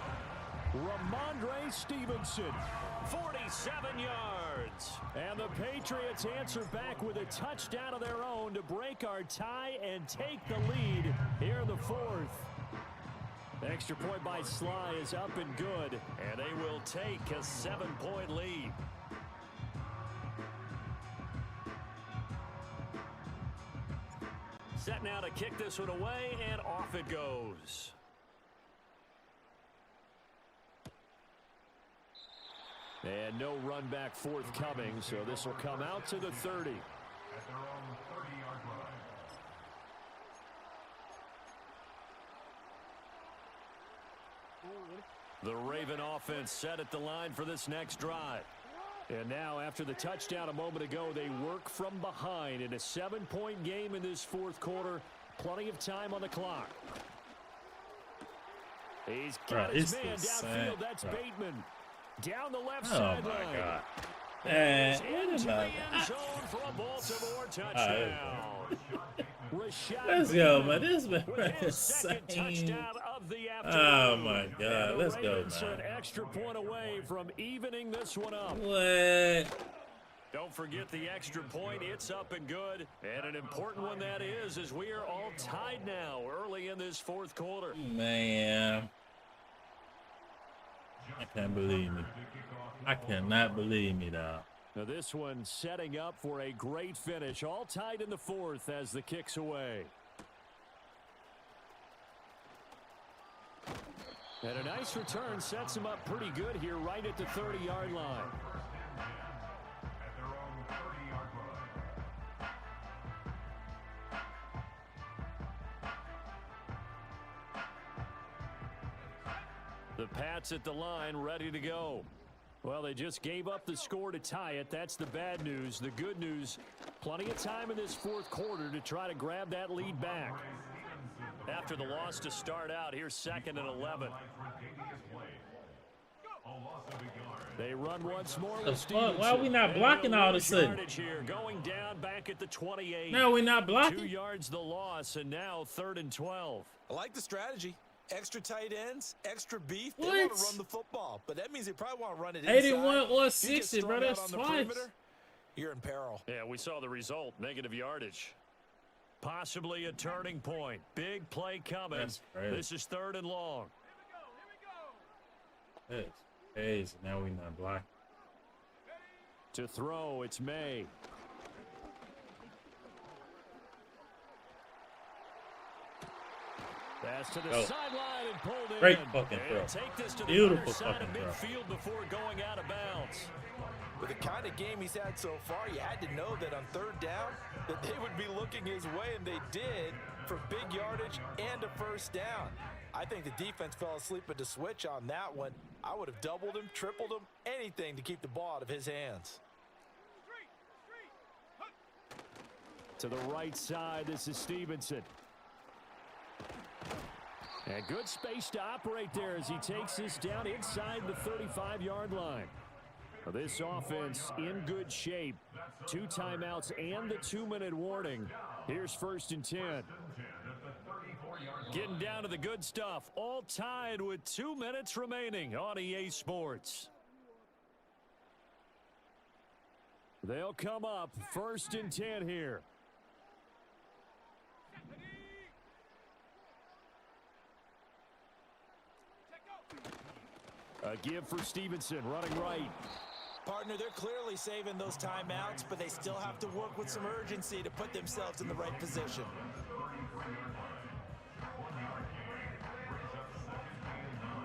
Ramondre Stevenson, 47 yards. And the Patriots answer back with a touchdown of their own to break our tie and take the lead here in the 4th. Extra point by Sly is up and good, and they will take a 7-point lead. Set now to kick this one away, and off it goes. And no run back forthcoming, so this will come out to the 30. At their own 30-yard line. The Raven offense set at the line for this next drive. And now, after the touchdown a moment ago, they work from behind in a 7-point game in this 4th quarter. Plenty of time on the clock. He's got his man downfield. That's Bateman. Down the left sideline. Oh, my God. Into the end zone for a Baltimore touchdown. Let's go, man. This man is second touchdown of the Oh, my God. Let's go, Ravens are an extra point away from evening this one up. What? Don't forget the extra point. It's up and good. And an important one that is, as we are all tied now early in this 4th quarter. Man. I can't believe me. I cannot believe me, dog. Now this one setting up for a great finish. All tied in the 4th as the kick's away. And a nice return sets him up pretty good here right at the 30-yard line. At their own 30-yard The Pats at the line, ready to go. Well, they just gave up the score to tie it. That's the bad news. The good news, plenty of time in this fourth quarter to try to grab that lead back. After the loss to start out, here's 2nd and 11. They run once more with Stevenson. Why are we not blocking all of a sudden? Here, going down back at the 28. No, we're not blocking. 2 yards the loss, and now 3rd and 12. I like the strategy. Extra tight ends, extra beef. They What? want to run the football, but that means they probably want to run it inside. 81 or You get 60, strung bro. out That's on the twice. perimeter, you're in peril. Yeah, we saw the result, negative yardage. Possibly a turning point. Big play coming. That's crazy. This is 3rd and long. That's crazy. Now we're not blocking. To throw, it's May. Pass to the Go. sideline and pulled in. Great fucking And throw. take this to the Beautiful other side of fucking throw. midfield before going out of bounds. With the kind of game he's had so far, you had to know that on 3rd down, that they would be looking his way, and they did, for big yardage and a 1st down. I think the defense fell asleep at the switch on that one. I would have doubled him, tripled him, anything to keep the ball out of his hands. To the right side, this is Stevenson. And good space to operate there as he takes this down inside the 35-yard line. Well, this offense in good shape. 2 timeouts and the 2-minute warning. Here's 1st and 10. Getting down to the good stuff. All tied with 2 minutes remaining on EA Sports. They'll come up 1st and 10 here. A give for Stevenson, running right. Partner, they're clearly saving those timeouts, but they still have to work with some urgency to put themselves in the right position.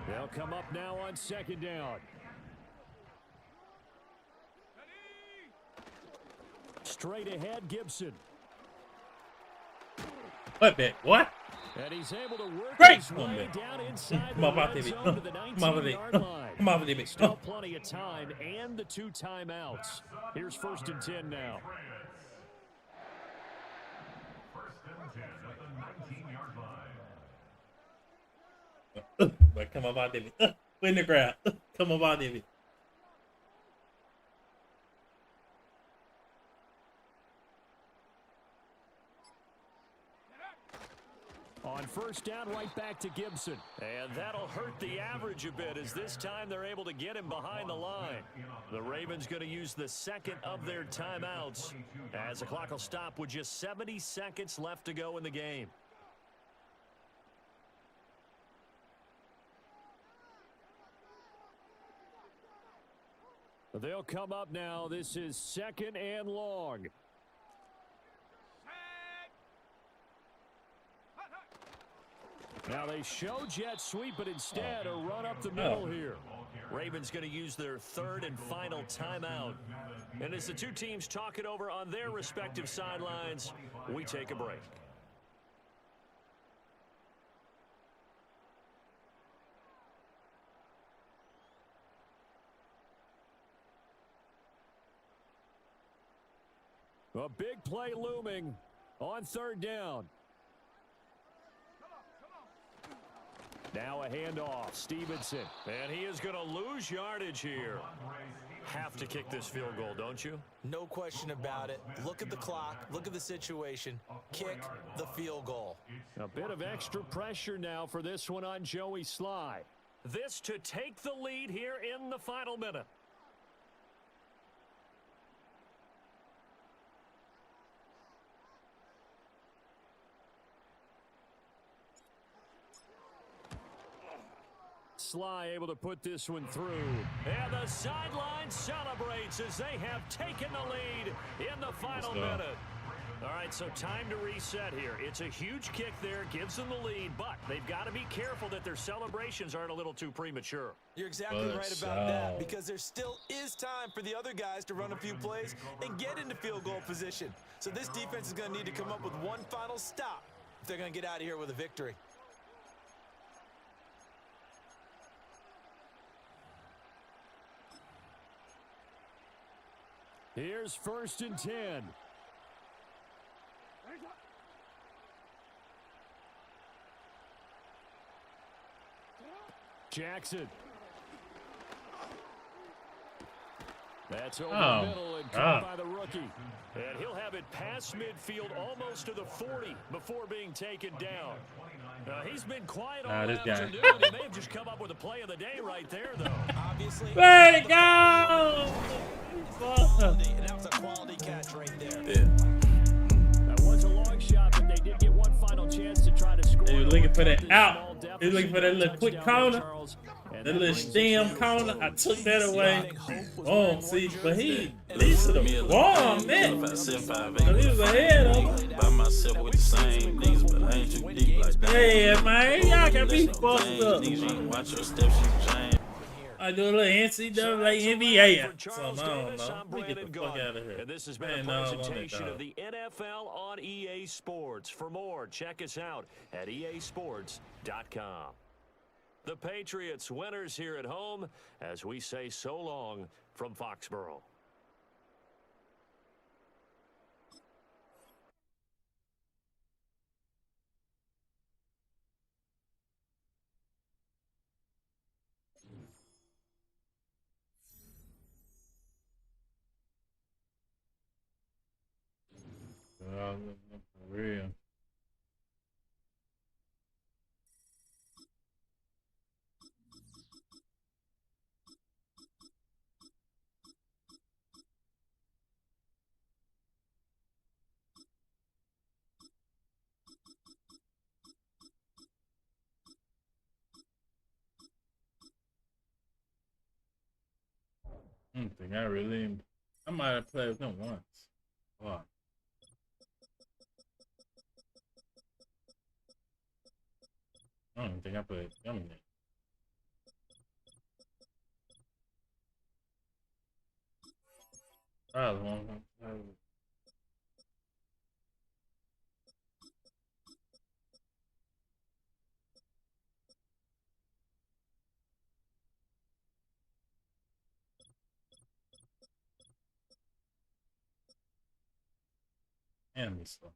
They'll come up now on 2nd down. Straight ahead, Gibson. What, bet? What? And he's able to work Great his way comeback. down inside Come the on, red David. zone to the Come on, David. 19-yard line. Come on, David. Still plenty of time and the 2 timeouts. Here's 1st and 10 now. 1st and 10 at the 19-yard line. But come on, David. We're in the ground. Come on, David. On 1st down, right back to Gibson. And that'll hurt the average a bit as this time they're able to get him behind the line. The Ravens going to use the 2nd of their timeouts as the clock will stop with just 70 seconds left to go in the game. They'll come up now. This is 2nd and long. Now they show jet sweep, but instead a run up the middle here. Ravens going to use their 3rd and final timeout. And as the 2 teams talk it over on their respective sidelines, we take a break. A big play looming on 3rd down. Now a handoff, Stevenson. And he is going to lose yardage here. Have to kick this field goal, don't you? No question about it. Look at the clock. Look at the situation. Kick the field goal. A bit of extra pressure now for this one on Joey Sly. This to take the lead here in the final minute. Sly able to put this one through. And the sideline celebrates as they have taken the lead in the final minute. All right, so time to reset here. It's a huge kick there, gives them the lead, but they've got to be careful that their celebrations aren't a little too premature. You're exactly right about that, because there still is time for the other guys to run a few plays and get into field goal position. So this defense is going to need to come up with one final stop if they're going to get out of here with a victory. Here's 1st and 10. Jackson. That's over the middle and caught by the rookie. And he'll have it past midfield almost to the 40 before being taken down. He's been quiet all afternoon. He may have just come up with a play of the day right there, though. Obviously, there you go! and that was a quality catch right there. Yeah. That was a long shot, but they did get one final chance to try to score. He was looking for that out. He was looking for that little quick corner. That little stem corner. I took that away. Oh, see, but he at least should have won that. He was ahead of him. By myself with the same niggas, but I ain't too deep like that. Yeah, man. Y'all got me fucked up. Niggas ain't watch your steps, you change. I do a little NCAA NBA. So I don't know. We get the fuck out of here. And this has been a presentation of the NFL on EA Sports. For more, check us out at easports.com. The Patriots winners here at home as we say so long from Foxborough. For real. I don't think I might have played with them once. Wow. I don't even think I played them yet. I was one. Enemy stuff.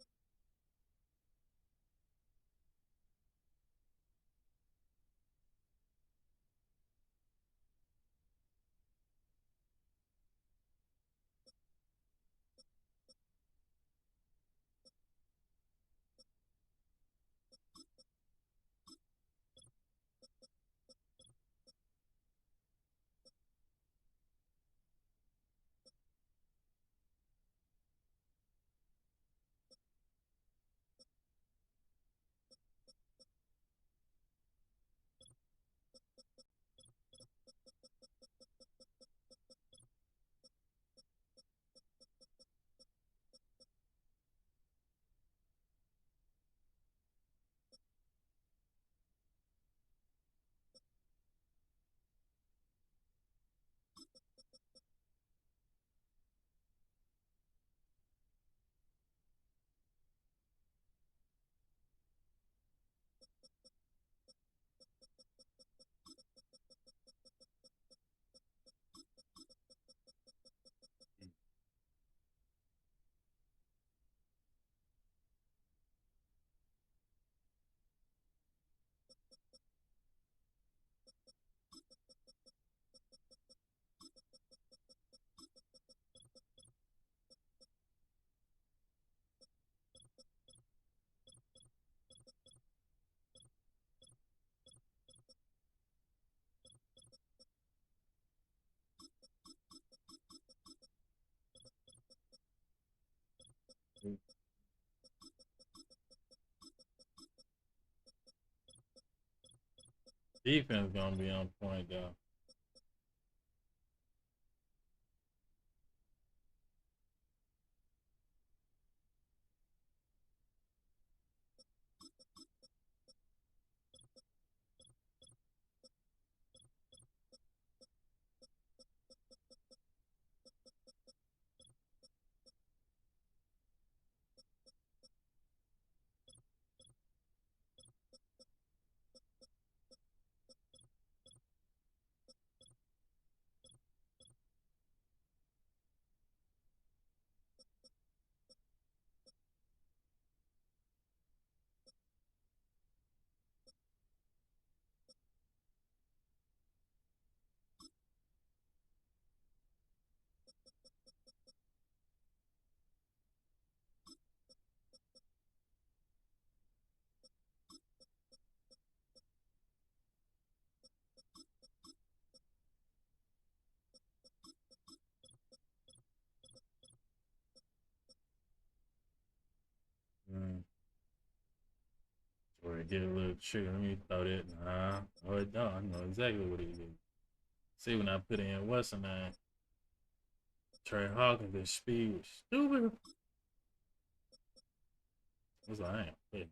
Defense gonna be on point though. to get a little trigger. Let me throw that. Nah, oh it don't. I know exactly what it is. See, when I put in what's the name? Trey Hawkins, the speed was stupid. That's why I ain't playing.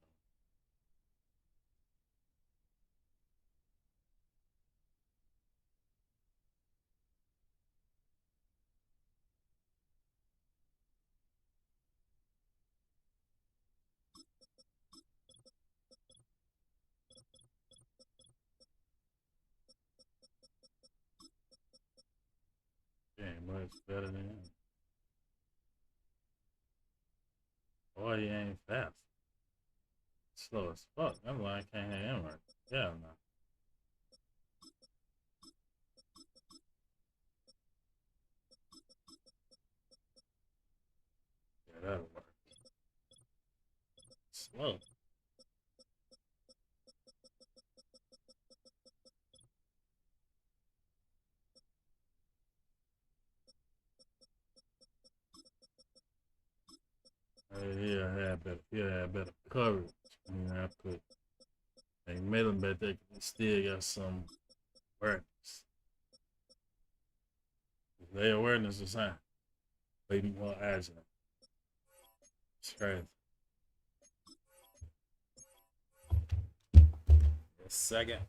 Ain't much better than him. Boy, he ain't fast. Slow as fuck. That's why I can't have him right. Yeah, no. Yeah, that'll work. Slow. He'll have better coverage. I mean, I put they made him bet they still got some awareness. Their awareness is high. Maybe more agile. It's crazy. Second.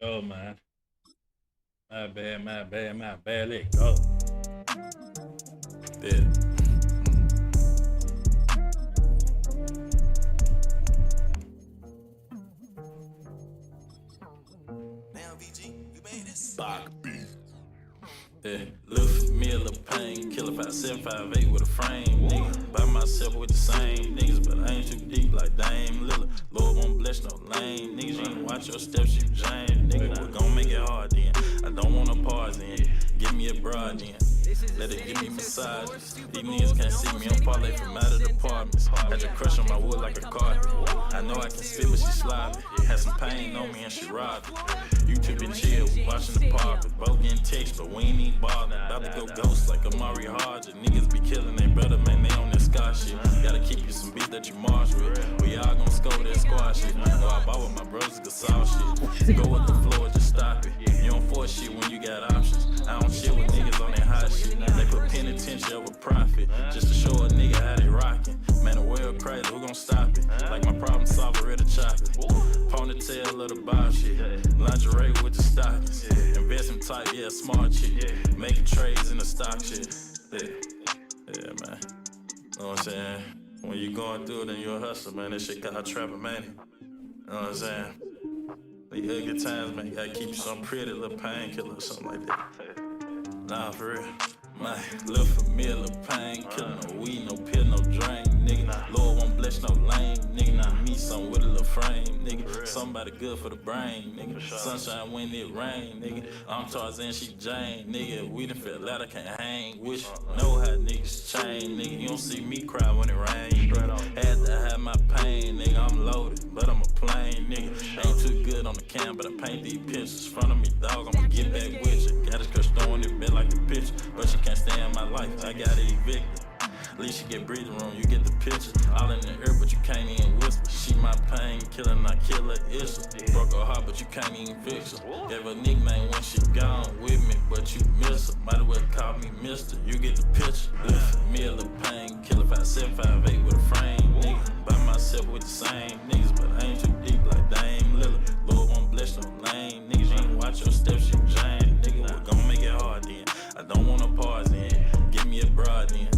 go, man. My bad, my bad, my bad. Let go. Yeah. Yeah, lift me a little pain, killer 5758 with a frame, nigga. By myself with the same niggas, but I ain't too deep like Dame Lillard. Lord won't bless no lame niggas. You ain't watch your steps, you James, nigga. We're gon' make it hard then. I don't wanna pause then. Give me a broad then. Let it give me massages. These niggas can't see me, I'm parlay from out of the apartments. Had your crush on my wood like a carpet. I know I can spit, but she sloppy. Had some pain on me and she robbed it. YouTube been chill, we watching the park. Both getting text, but we ain't even bothered. About to go ghost like Amari Hodge. Niggas be killing they brother, man, they on that Scott shit. Gotta keep you some beef that you march with. We all gon' score that squad shit. Know I bought with my brothers, Gasol shit. Go with the floor, just stop it. You don't force shit when you got options. I don't shit with niggas on that hot shit. They put penitentiary over profit, just to show a nigga how they rockin'. Man, the world crazy, who gon' stop it? Like my problem solver, ready to chop it. Ponytail of the bob shit. Lingerie with the stockings. Investment type, yeah, smart shit. Making trades in the stock shit. Yeah, man. Know what I'm saying? When you going through it and you a hustler, man, that shit called trapping, man. You know what I'm saying? These ugly times, man, you gotta keep you some pretty little painkiller or something like that. Nah, for real. My little familiar painkiller, no weed, no pill, no drain, nigga. Lord won't bless no lame, nigga. Nah, me something with a little frame, nigga. Somebody good for the brain, nigga. Sunshine when it rain, nigga. I'm Tarzan, she Jane, nigga. We done feel like I can't hang with you. Know how niggas change, nigga. You don't see me cry when it rain. Had to have my pain, nigga. I'm loaded, but I'm a plain, nigga. Ain't too good on the cam, but I paint these pictures. Front of me, dog, I'ma get back with you. Got his crush throwing it bit like a pitch, but she can't stay in my life. I gotta evict her. At least you get breathing room, you get the picture. All in the ear, but you can't even whisper. She my pain killer, not killer issue. Broke her heart, but you can't even fix her. Gave her a nickname when she gone with me, but you miss her. Might as well call me Mister. You get the picture. Lift me a little pain killer, 5758 with a frame, nigga. By myself with the same niggas, but I ain't too deep like Dame Lillard. Lord won't bless no lame niggas. You ain't watch your steps, you James, nigga. We're gon' make it hard then. I don't wanna pause then. Give me a broad then.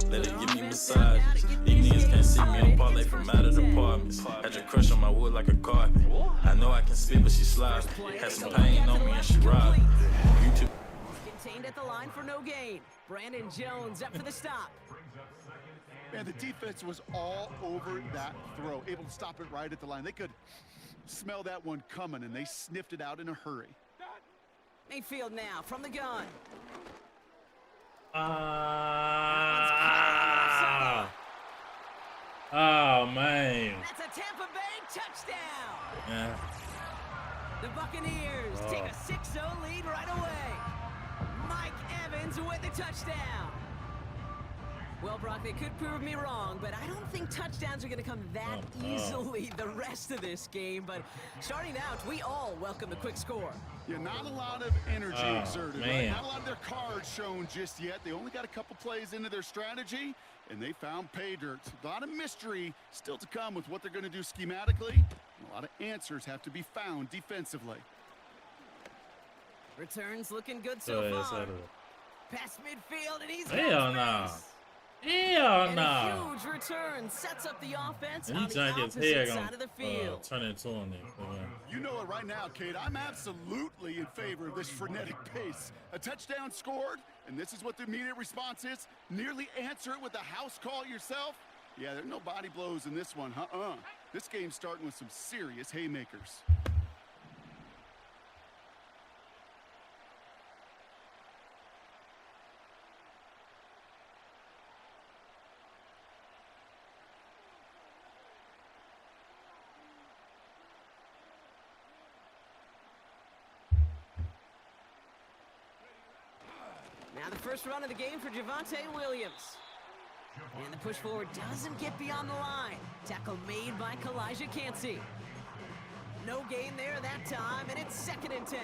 Let it give me massages. These niggas can't see me, I'm parlay from out of the apartments. Had your crush on my wood like a carpet. I know I can spit, but she sloppy. Had some pain on me and she robbed. YouTube. Contained at the line for no gain. Brandon Jones up for the stop. Man, the defense was all over that throw, able to stop it right at the line. They could smell that one coming, and they sniffed it out in a hurry. Mayfield now from the gun. Oh, man. That's a Tampa Bay touchdown. Yeah. The Buccaneers take a 6-0 lead right away. Mike Evans with the touchdown. Well, Brock, they could prove me wrong, but I don't think touchdowns are going to come that easily the rest of this game. But starting out, we all welcome the quick score. Yeah, not a lot of energy exerted, right? Not a lot of their cards shown just yet. They only got a couple plays into their strategy, and they found pay dirt. A lot of mystery still to come with what they're going to do schematically. A lot of answers have to be found defensively. Returns looking good so far. Past midfield, and he's Hell no. Hell no. A huge return sets up the offense on the opposite side of the field. Turn into him. You know it right now, Kate. I'm absolutely in favor of this frenetic pace. A touchdown scored, and this is what the immediate response is. Nearly answer it with a house call yourself. Yeah, there's no body blows in this one. This game's starting with some serious haymakers. Now the first run of the game for Javonte Williams. And the push forward doesn't get beyond the line. Tackle made by Kalijah Cansey. No gain there that time, and it's 2nd and 10.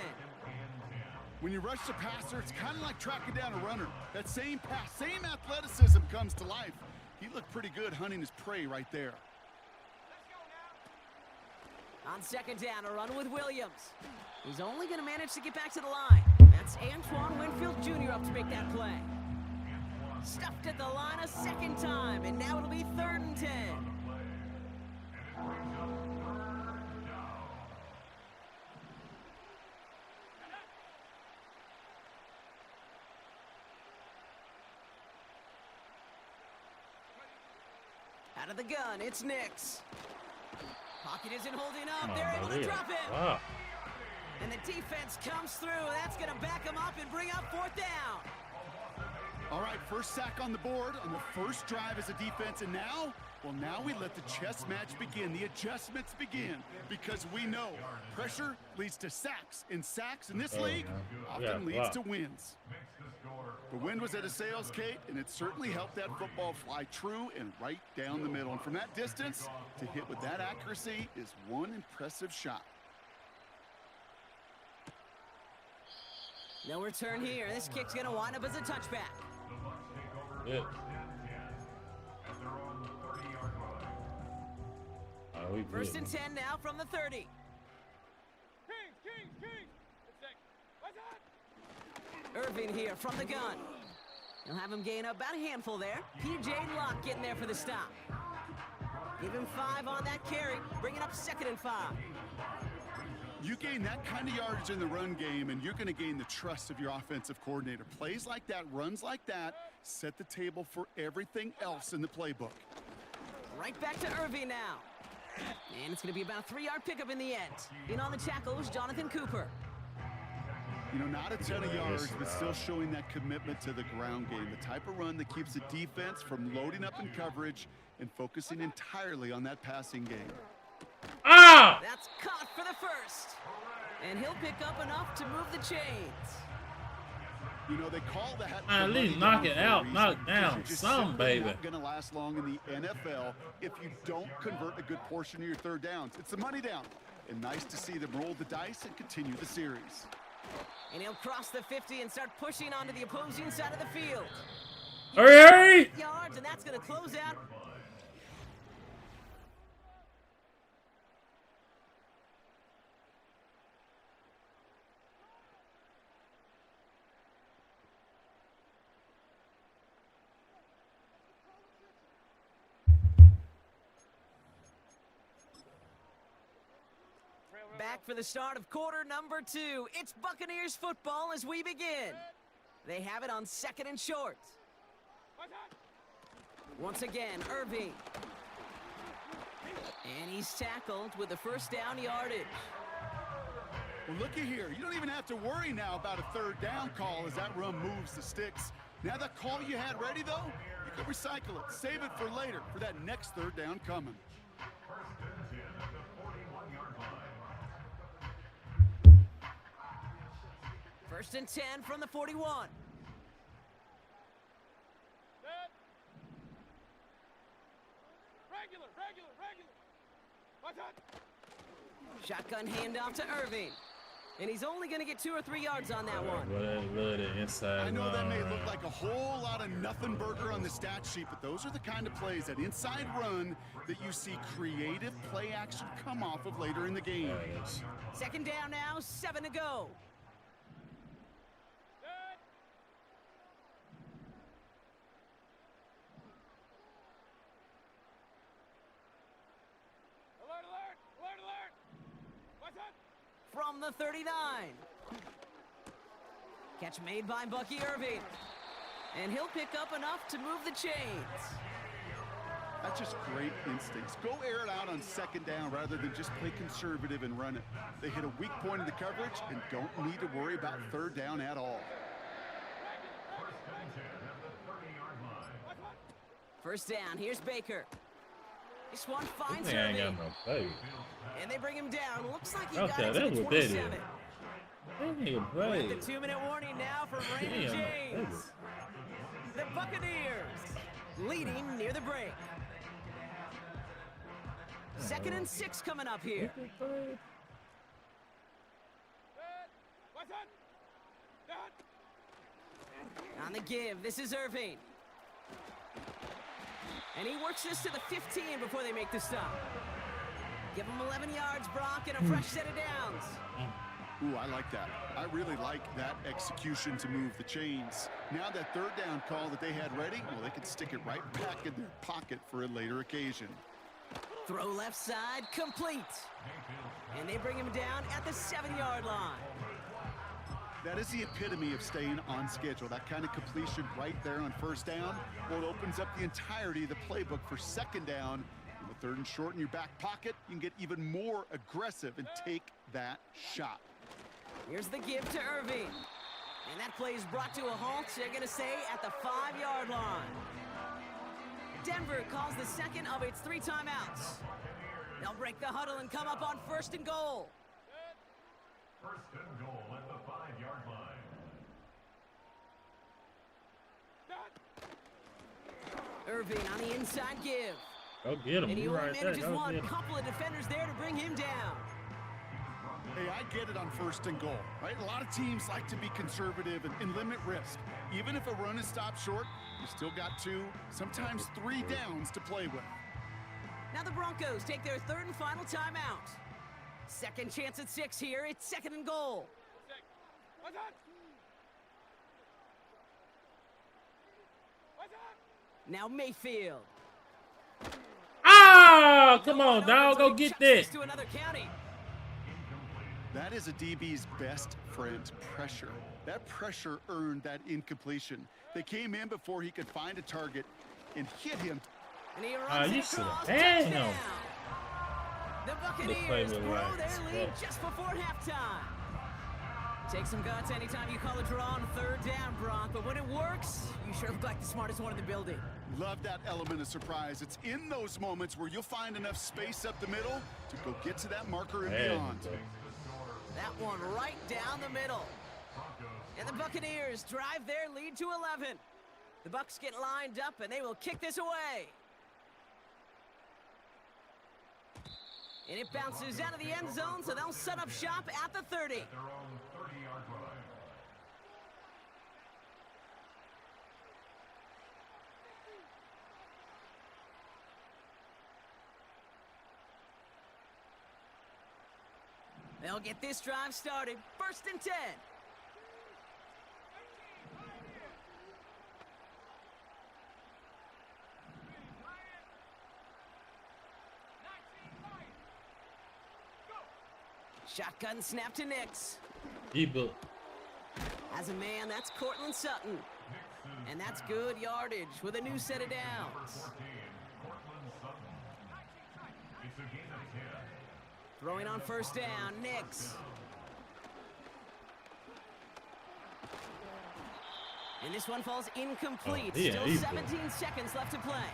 When you rush the passer, it's kind of like tracking down a runner. That same pass, same athleticism comes to life. He looked pretty good hunting his prey right there. On second down, a run with Williams. He's only going to manage to get back to the line. That's Antoine Winfield Jr. up to make that play. Stuffed at the line a second time, and now it'll be 3rd and 10. Out of the gun, it's Nix. Pocket isn't holding up. They're able to drop it. Wow. And the defense comes through. That's going to back them up and bring up 4th down. All right, first sack on the board on the first drive as a defense, and now, well, now we let the chess match begin, the adjustments begin, because we know pressure leads to sacks, and sacks in this league often leads to wins. The wind was at a sails, Kate, and it certainly helped that football fly true and right down the middle. And from that distance, to hit with that accuracy is one impressive shot. No return here. This kick's going to wind up as a touchback. Yeah. First and 10 now from the 30. Irving here from the gun. He'll have him gain about a handful there. P.J. Locke getting there for the stop. Give him 5 on that carry, bringing up 2nd and 5. You gain that kind of yardage in the run game, and you're going to gain the trust of your offensive coordinator. Plays like that, runs like that, set the table for everything else in the playbook. Right back to Irving now. And it's going to be about a 3-yard pickup in the end. In on the tackle is Jonathan Cooper. You know, not a ton of yards, but still showing that commitment to the ground game. The type of run that keeps the defense from loading up in coverage and focusing entirely on that passing game. Ah! That's caught for the first. And he'll pick up enough to move the chains. You know, they call that At least knock it out, knock down some, baby. Not going to last long in the NFL if you don't convert a good portion of your 3rd downs. It's the money down. And nice to see them roll the dice and continue the series. And he'll cross the 50 and start pushing onto the opposing side of the field. Hurry, hurry! Yards, and that's going to close out. Back for the start of quarter number 2. It's Buccaneers football as we begin. They have it on 2nd and short. Once again, Irving. And he's tackled with the 1st down yardage. Well, looky here. You don't even have to worry now about a 3rd down call as that run moves the sticks. Now that call you had ready, though, you can recycle it. Save it for later for that next 3rd down coming. First and 10 from the 41. Shotgun handoff to Irving. And he's only going to get 2 or 3 yards on that one. I know that may look like a whole lot of nothing burger on the stat sheet, but those are the kind of plays, that inside run, that you see creative play action come off of later in the game. Second down now, 7 to go. From the 39. Catch made by Bucky Irving. And he'll pick up enough to move the chains. That's just great instincts. Go air it out on 2nd down rather than just play conservative and run it. They hit a weak point in the coverage and don't need to worry about 3rd down at all. First down, here's Baker. This one finds I ain't got Irving. no play. And they bring him down. Looks like he Okay, got it to that's the what they did. 27. Ain't play. The 2-minute warning now from Raymond Damn, James. The Buccaneers leading near the break. 2nd and 6 coming up here. On the give, this is Irving. And he works this to the 15 before they make the stop. Give him 11 yards, Brock, and a fresh set of downs. Ooh, I like that. I really like that execution to move the chains. Now that third down call that they had ready, well, they can stick it right back in their pocket for a later occasion. Throw left side, complete. And they bring him down at the 7-yard line. That is the epitome of staying on schedule. That kind of completion right there on first down. Well, it opens up the entirety of the playbook for second down. In the third and short in your back pocket, you can get even more aggressive and take that shot. Here's the give to Irving. And that play is brought to a halt, they're going to say, at the 5-yard line. Denver calls the second of its 3 timeouts. They'll break the huddle and come up on first and goal. First and goal at the 5-yard line. Irving on the inside give. Go get him. And he You only right there. manages Go one. get him. Couple of defenders there to bring him down. Hey, I get it on first and goal, right? A lot of teams like to be conservative and limit risk. Even if a run is stopped short, you still got 2, sometimes 3 downs to play with. Now the Broncos take their 3rd and final timeout. Second chance at 6 here. It's second and goal. Now Mayfield. Ah, come on, dog. Go get this. To another county. That is a DB's best friend, pressure. That pressure earned that incompletion. They came in before he could find a target and hit him. And he runs You it should across, have had him. touchdown. The Buccaneers with grow right. their lead just before halftime. Take some guts anytime you call a draw on 3rd down, Bronk, but when it works, you sure look like the smartest one in the building. Love that element of surprise. It's in those moments where you'll find enough space up the middle to go get to that marker and beyond. That one right down the middle. And the Buccaneers drive their lead to 11. The Bucs get lined up, and they will kick this away. And it bounces out of the end zone, so they'll set up shop at the 30. Their own 30-yard line. They'll get this drive started. 1st and 10. Shotgun snap to Nix. D-book. As a man, that's Cortland Sutton. And that's good yardage with a new set of downs. 14, Cortland Sutton. It's a gain of 10. Throwing on 1st down, Nix. And this one falls incomplete. Oh, yeah, Still he's 17 seconds left to play.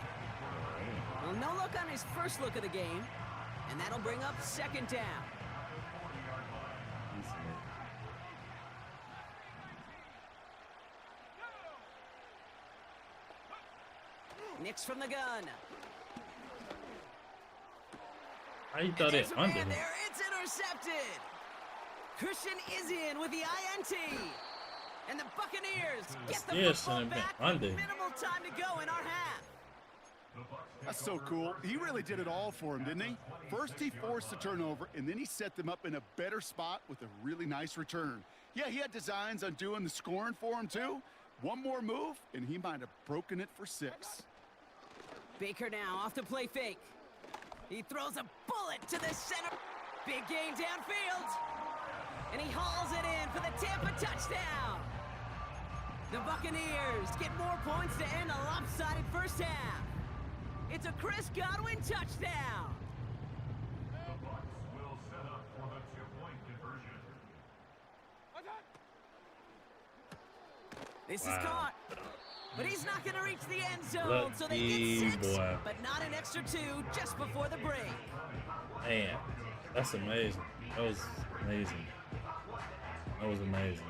Well, no look on his first look of the game. And that'll bring up 2nd down. Nix from the gun. How you thought There's that a under man him? there. It's intercepted. Christian is in with the INT. And the Buccaneers get the Still football shouldn't have been back under. with minimal time to go in our half. That's so cool. He really did it all for him, didn't he? First, he forced the turnover, and then he set them up in a better spot with a really nice return. Yeah, he had designs on doing the scoring for him, too. One more move, and he might have broken it for 6. Baker now off the play fake. He throws a bullet to the center. Big game downfield. And he hauls it in for the Tampa touchdown. The Buccaneers get more points to end a lopsided first half. It's a Chris Godwin touchdown. The Bucs will set up for the 2-point conversion. This is Wow. caught. But he's not going to reach the end zone, Lucky so they get 6, boy. but not an extra 2 just before the break. Man, that's amazing. That was amazing. That was amazing.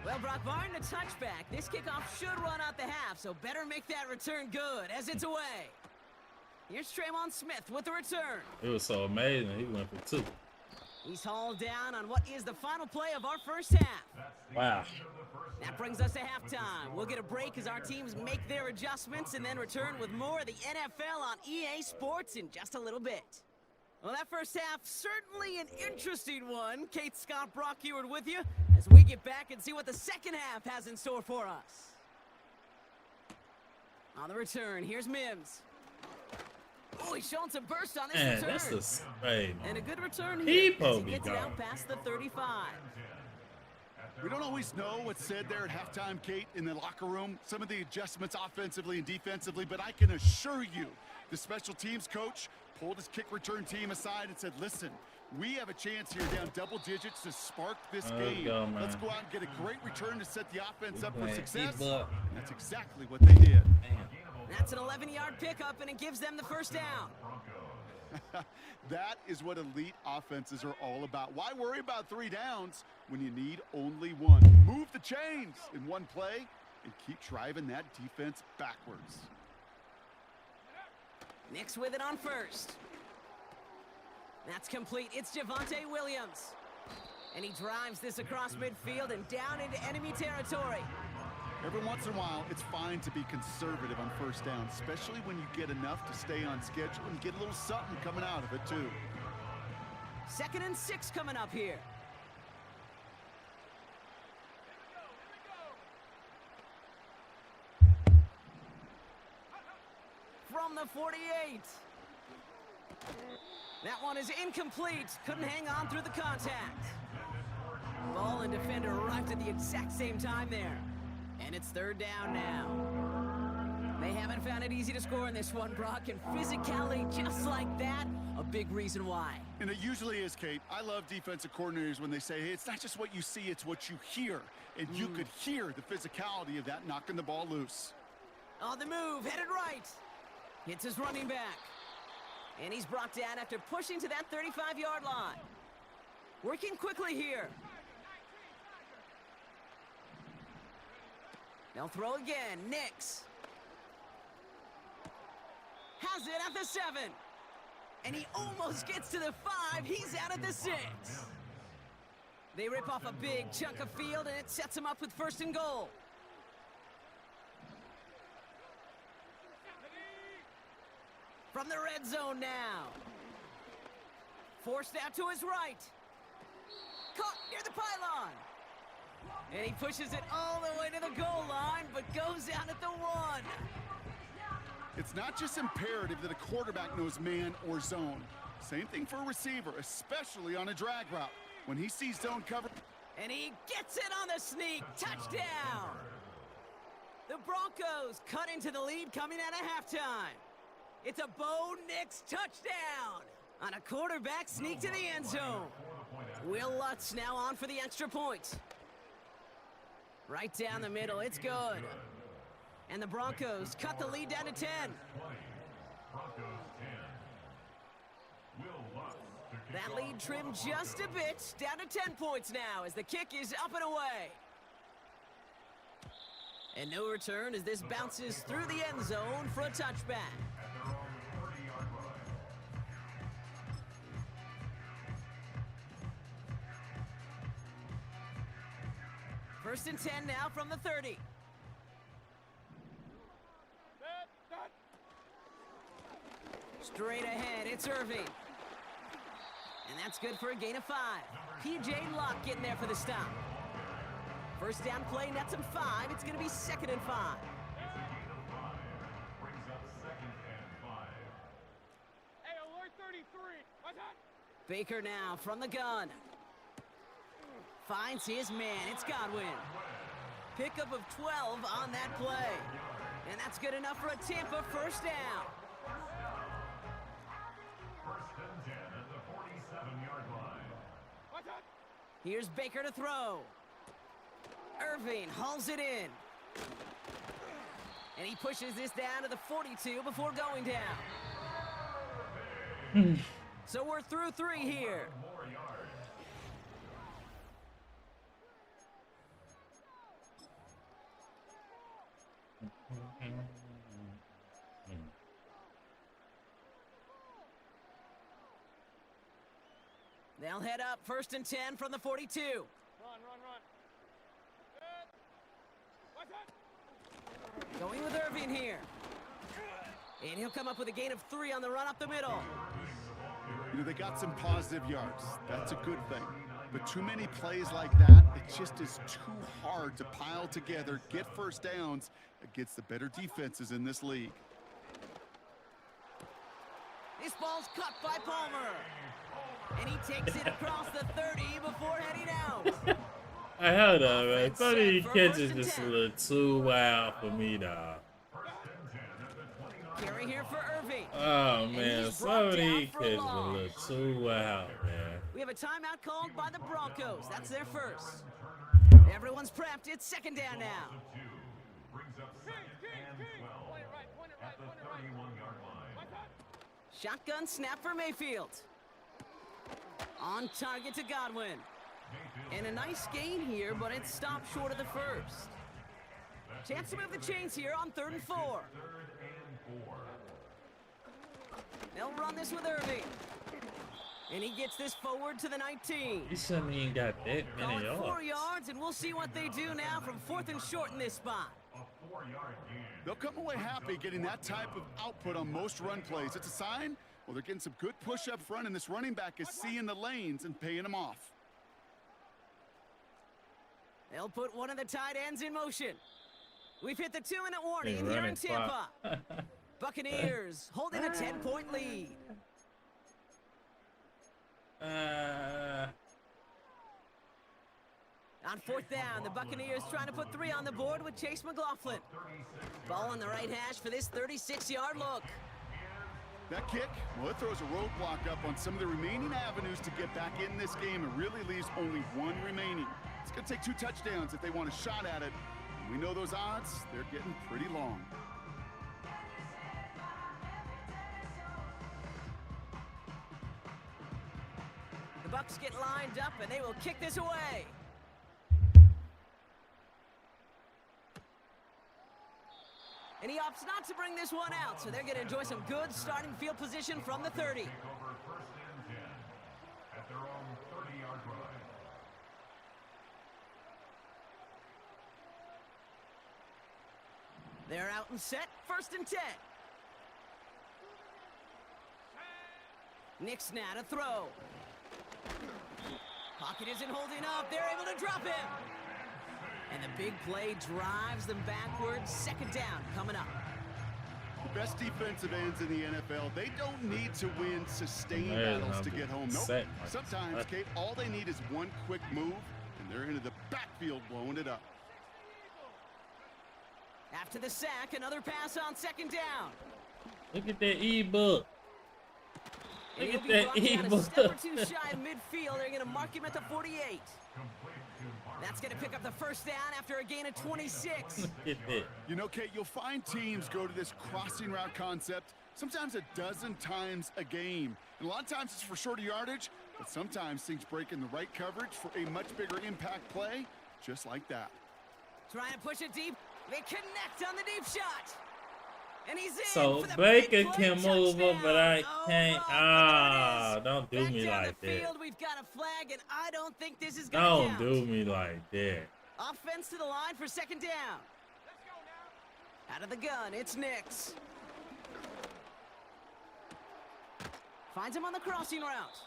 Well, Brock, barring the touchback, this kickoff should run out the half, so better make that return good as it's away. Here's Traymon Smith with the return. It was so amazing. He went for 2. He's hauled down on what is the final play of our first half. Wow. That brings us to halftime. We'll get a break as our teams make their adjustments and then return with more of the NFL on EA Sports in just a little bit. Well, that first half, certainly an interesting one. Kate Scott, Brock Eward with you as we get back and see what the second half has in store for us. On the return, here's Mims. Oh, he's showing some burst on this Man, return. that's the hey, And a good return He here as he probably gets it gone. out past the 35. We don't always know what's said there at halftime, Kate, in the locker room. Some of the adjustments offensively and defensively, but I can assure you the special teams coach pulled his kick return team aside and said, listen, we have a chance here down double digits to spark this game. go, man. Let's go out and get a great return to set the offense up for Man, success. keep up. And that's exactly what they did. That's an 11-yard pickup, and it gives them the first down. That is what elite offenses are all about. Why worry about 3 downs when you need only 1? Move the chains in one play and keep driving that defense backwards. Nix with it on first. That's complete. It's Javonte Williams. And he drives this across midfield and down into enemy territory. Every once in a while, it's fine to be conservative on first down, especially when you get enough to stay on schedule and get a little something coming out of it, too. 2nd and 6 coming up here. From the 48. That one is incomplete. Couldn't hang on through the contact. Ball and defender arrived at the exact same time there. And it's 3rd down now. They haven't found it easy to score in this one, Brock, and physicality just like that, a big reason why. And it usually is, Kate. I love defensive coordinators when they say, hey, it's not just what you see, it's what you hear. And you could hear the physicality of that knocking the ball loose. On the move, headed right. Hits his running back. And he's brought down after pushing to that 35-yard line. Working quickly here. They'll throw again. Nix. Has it at the 7. And he almost gets to the 5. He's out at the 6. They rip off a big chunk of field, and it sets him up with 1st and goal. From the red zone now. Forced out to his right. Caught near the pylon. And he pushes it all the way to the goal line, but goes out at the 1. It's not just imperative that a quarterback knows man or zone. Same thing for a receiver, especially on a drag route. When he sees zone cover. And he gets it on the sneak. Touchdown! The Broncos cut into the lead coming out of halftime. It's a Bo Nix touchdown on a quarterback sneak to the end zone. Will Lutz now on for the extra point. Right down the middle, it's good. And the Broncos cut the lead down to 10. That lead trimmed just a bit, down to 10 points now as the kick is up and away. And no return as this bounces through the end zone for a touchback. First and 10 now from the 30. Straight ahead, it's Irving. And that's good for a gain of 5. P.J. Locke getting there for the stop. First down play, nets him 5. It's going to be 2nd and 5. Hey, alert 33. What's that? Baker now from the gun. Finds his man. It's Godwin. Pickup of 12 on that play. And that's good enough for a Tampa first down. First and 10 at the 47-yard line. What's that? Here's Baker to throw. Irving hauls it in. And he pushes this down to the 42 before going down. So we're through 3 here. More yards. They'll head up first and 10 from the 42. Run, run, run. Good. What's that? Going with Irving here. And he'll come up with a gain of 3 on the run up the middle. You know, they got some positive yards. That's a good thing. But too many plays like that, it just is too hard to pile together, get first downs against the better defenses in this league. This ball's caught by Palmer. And he takes it across the 30 before heading out. I hold on, man. Some of these catches just a little too wild for me, dog. Carry here for Irving. Oh, man. Some of these catches a little too wild, man. We have a timeout called by the Broncos. That's their first. Everyone's prepped. It's second down now. Shotgun snap for Mayfield. On target to Godwin. And a nice gain here, but it stopped short of the first. Chance to move the chains here on 3rd and 4. They'll run this with Irving. And he gets this forward to the 19. He shouldn't even got that many yards. 4 yards, and we'll see what they do now from 4th and short in this spot. They'll come away happy getting that type of output on most run plays. It's a sign, well, they're getting some good push up front, and this running back is seeing the lanes and paying them off. They'll put one of the tight ends in motion. We've hit the 2-minute warning here in Tampa. Buccaneers holding a 10-point lead. On 4th down, the Buccaneers trying to put 3 on the board with Chase McLaughlin. Ball on the right hash for this 36-yard look. That kick, well, it throws a roadblock up on some of the remaining avenues to get back in this game. It really leaves only one remaining. It's going to take 2 touchdowns if they want a shot at it. And we know those odds, they're getting pretty long. The Bucs get lined up, and they will kick this away. And he opts not to bring this one out, so they're going to enjoy some good starting field position from the 30. They're out and set, 1st and 10. Nick Snad a throw. Pocket isn't holding up. They're able to drop him. And the big play drives them backwards. 2nd down coming up. The best defensive ends in the NFL, they don't need to win sustained battles to get home. Nope. Sometimes, Kate, all they need is one quick move, and they're into the backfield blowing it up. After the sack, another pass on 2nd down. Look at that E-book. Look at that E-book. A step or 2 shy of midfield. They're going to mark him at the 48. That's going to pick up the 1st down after a gain of 26. You know, Kate, you'll find teams go to this crossing route concept sometimes a dozen times a game. And a lot of times it's for shorter yardage, but sometimes things break in the right coverage for a much bigger impact play, just like that. Trying to push it deep. They connect on the deep shot. And he's in. So Baker can move up, but I can't. Don't do me like that. We've got a flag, and I don't think this is going to count. Don't do me like that. Offense to the line for 2nd down. Out of the gun, it's Nix. Finds him on the crossing route.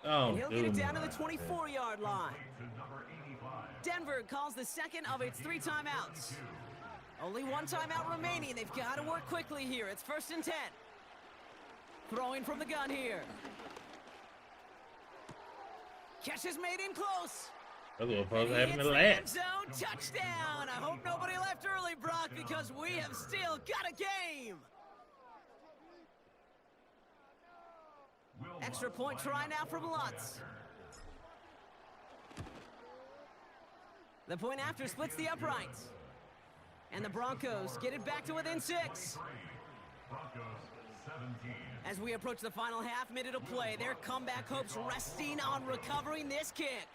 And he'll get it down to the 24-yard line. Denver calls the 2nd of its 3 timeouts. Only 1 timeout remaining. They've got to work quickly here. It's 1st and 10. Throwing from the gun here. Catch is made in close. That's what supposed to happen in the last. Zone touchdown. I hope nobody left early, Brock, because we have still got a game. Extra point try now from Lutz. The point after splits the uprights. And the Broncos get it back to within 6. As we approach the final half-minute of play, their comeback hopes resting on recovering this kick.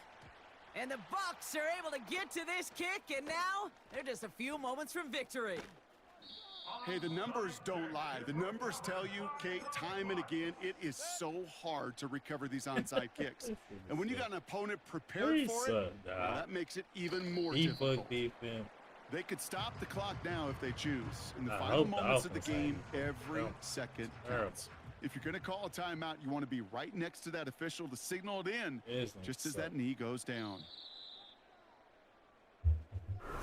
And the Bucs are able to get to this kick, and now they're just a few moments from victory. Hey, the numbers don't lie. The numbers tell you, Kate, time and again, it is so hard to recover these onside kicks. And when you got an opponent prepared for it, well, that makes it even more difficult. Defense. They could stop the clock now if they choose. In the I final hope the moments of the offense game, ain't every terrible. second Terrible. counts. If you're going to call a timeout, you want to be right next to that official to signal it in This just as sucks. that knee goes down.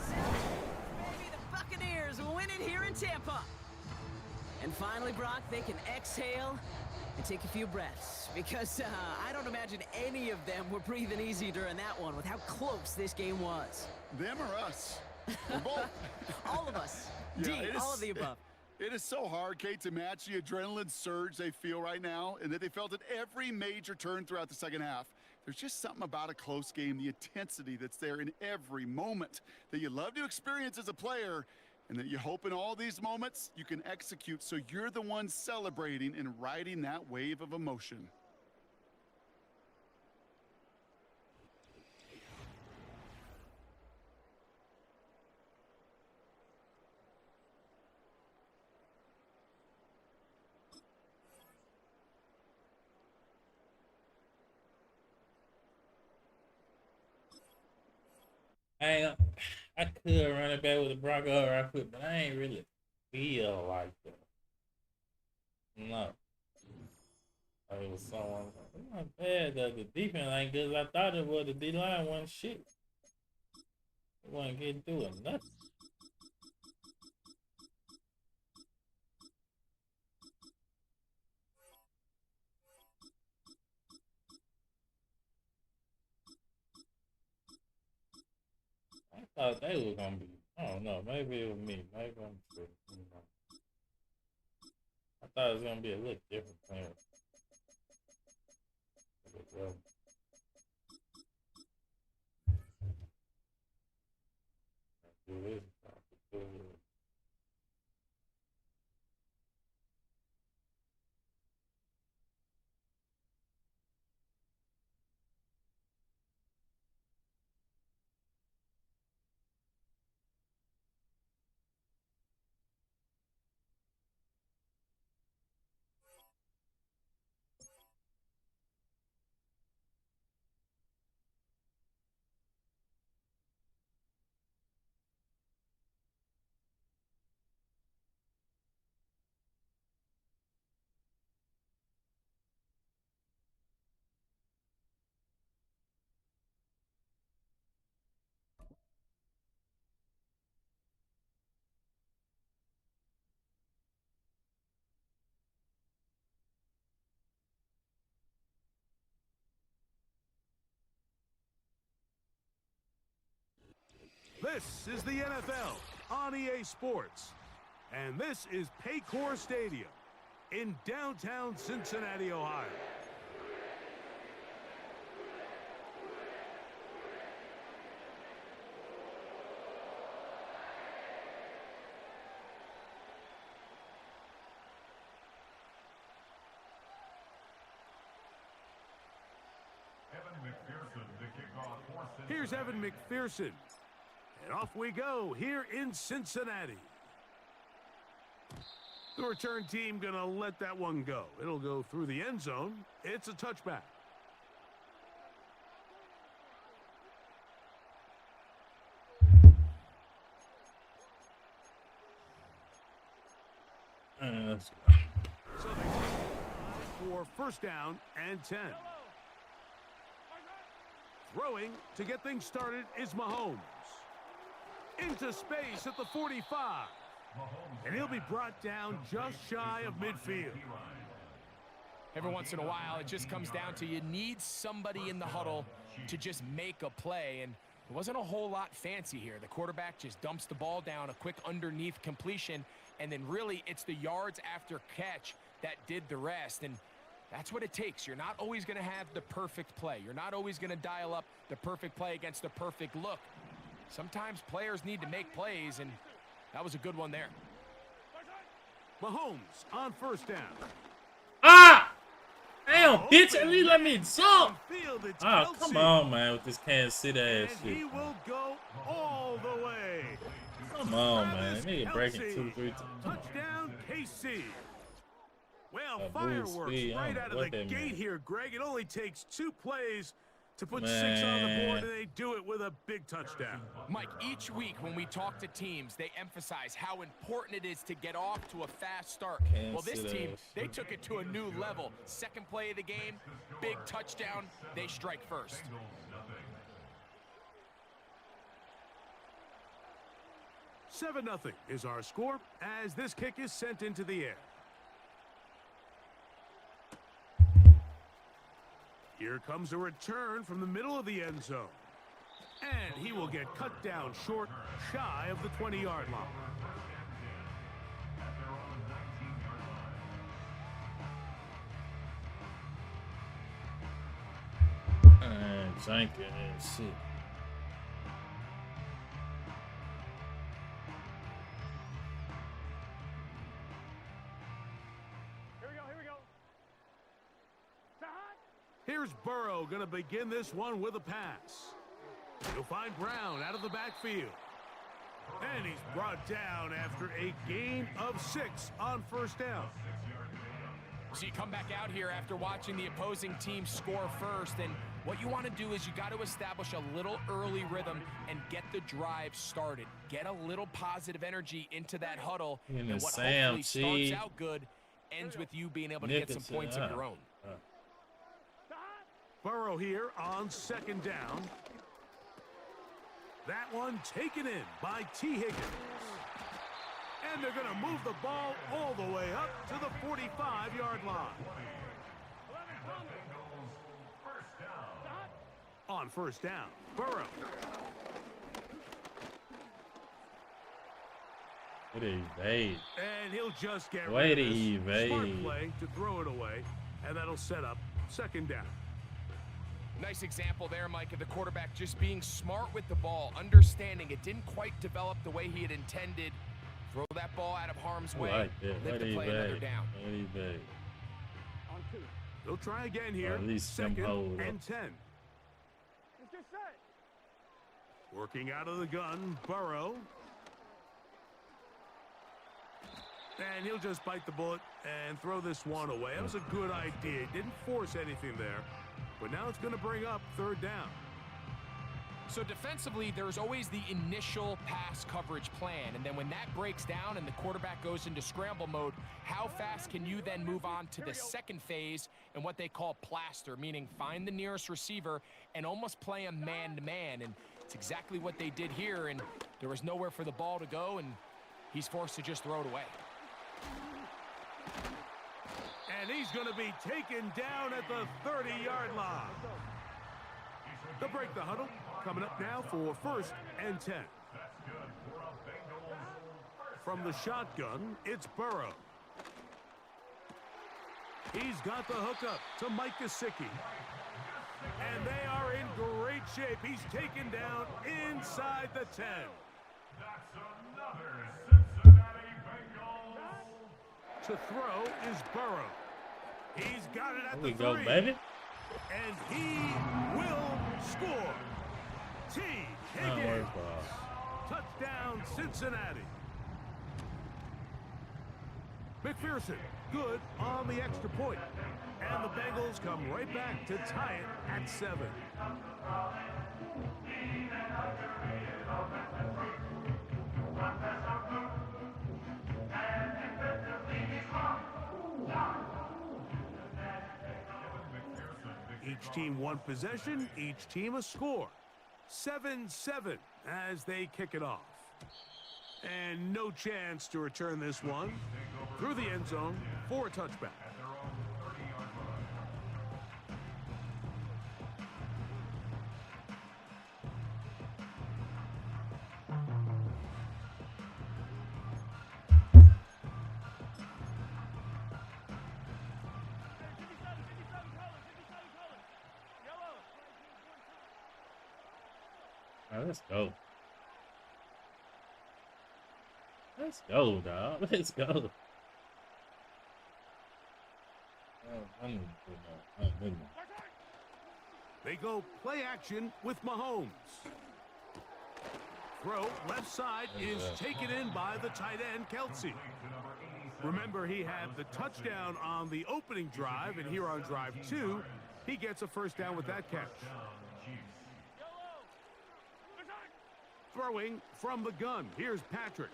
Maybe the Buccaneers will win it here in Tampa. And finally, Brock, they can exhale and take a few breaths. Because I don't imagine any of them were breathing easy during that one with how close this game was. Them or us? Or both. All of us. Yeah, D, it all is- of the above. It is so hard, Kate, to match the adrenaline surge they feel right now and that they felt at every major turn throughout the second half. There's just something about a close game, the intensity that's there in every moment that you love to experience as a player and that you hope in all these moments you can execute so you're the one celebrating and riding that wave of emotion. I could run it back with the Broncos, or I could, but I ain't really feel like that. No. It was someone. It's not bad. The defense ain't good as I thought it was. The D line wasn't shit. It wasn't getting through it. Nothing. I thought they were gonna be. I don't know. Maybe it was me. Maybe I'm tripping. I thought it was gonna be a little different player. Well, do this. Do this. This is the NFL on EA Sports, and this is Paycor Stadium in downtown Cincinnati, Ohio. Evan McPherson to kick off for Cincinnati. Here's Evan McPherson, and off we go here in Cincinnati. The return team gonna let that one go. It'll go through the end zone. It's a touchback. Let's go. So they for first down and 10. Throwing to get things started is Mahomes. Into space at the 45. And he'll be brought down just shy of midfield. Every once in a while, it just comes down to you need somebody in the huddle to just make a play. And it wasn't a whole lot fancy here. The quarterback just dumps the ball down, a quick underneath completion, and then really it's the yards after catch that did the rest. And that's what it takes. You're not always going to have the perfect play. You're not always going to dial up the perfect play against the perfect look. Sometimes players need to make plays, and that was a good one there. Mahomes on first down. Ah! Damn, bitch, at least let me jump. Field, it's Oh, come Kelsey. on, man, with this Kansas City ass And shit. he will go all the way. Come on, man. Travis Nigga breaking Kelce. 2-3 times. Touchdown, KC. Well, That boost fireworks speed, I right don't out know of what the that gate means. here, Greg. It only takes 2 plays to put 6 on the board, and they do it with a big touchdown. Mike, each week when we talk to teams, they emphasize how important it is to get off to a fast start. Well, this team, they took it to a new level. Second play of the game, big touchdown, they strike first. 7-0 is our score as this kick is sent into the air. Here comes a return from the middle of the end zone. And he will get cut down short, shy of the 20-yard line. Thank you. Shit. Here's Burrow going to begin this one with a pass. He'll find Brown out of the backfield. And he's brought down after a gain of 6 on first down. So you come back out here after watching the opposing team score first, and what you want to do is you got to establish a little early rhythm and get the drive started. Get a little positive energy into that huddle, and what hopefully starts out good ends with you being able to get some points of your own. Burrow here on second down. That one taken in by T. Higgins. And they're going to move the ball all the way up to the 45-yard line. On first down, Burrow. What do you evade? And he'll just get Way rid to of this. evade. Smart play to throw it away, and that'll set up second down. Nice example there, Mike, of the quarterback just being smart with the ball, understanding it didn't quite develop the way he had intended. Throw that ball out of harm's way, live to play another down. They'll try again here. At least second hold and 10. Working out of the gun, Burrow. And he'll just bite the bullet and throw this one away. That was a good idea. Didn't force anything there. But now it's going to bring up third down. So defensively, there's always the initial pass coverage plan. And then when that breaks down and the quarterback goes into scramble mode, how fast can you then move on to the second phase and what they call plaster, meaning find the nearest receiver and almost play him man-to-man. And it's exactly what they did here. And there was nowhere for the ball to go, and he's forced to just throw it away. And he's going to be taken down at the 30-yard line. They'll break the huddle. Coming up now for first and 10. From the shotgun, it's Burrow. He's got the hookup to Mike Gesicki. And they are in great shape. He's taken down inside the 10. That's another Cincinnati Bengals. To throw is Burrow. He's got it at the 3. Go, baby. And he will score. T. Higgins. Touchdown, Cincinnati. McPherson, good on the extra point. And the Bengals come right back to tie it at 7. Each team one possession, each team a score. 7-7 as they kick it off. And no chance to return this one through the end zone for a touchback. Let's go. Let's go, dog. Let's go. They go play action with Mahomes. Throw left side is taken in by the tight end, Kelsey. Remember, he had the touchdown on the opening drive, and here on drive 2, he gets a first down with that catch. Throwing from the gun. Here's Patrick.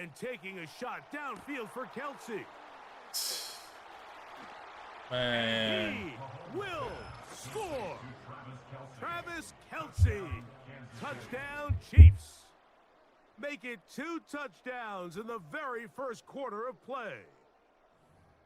And taking a shot downfield for Kelsey. Man. He will score. Travis Kelsey. Touchdown, Chiefs. Make it 2 touchdowns in the very first quarter of play.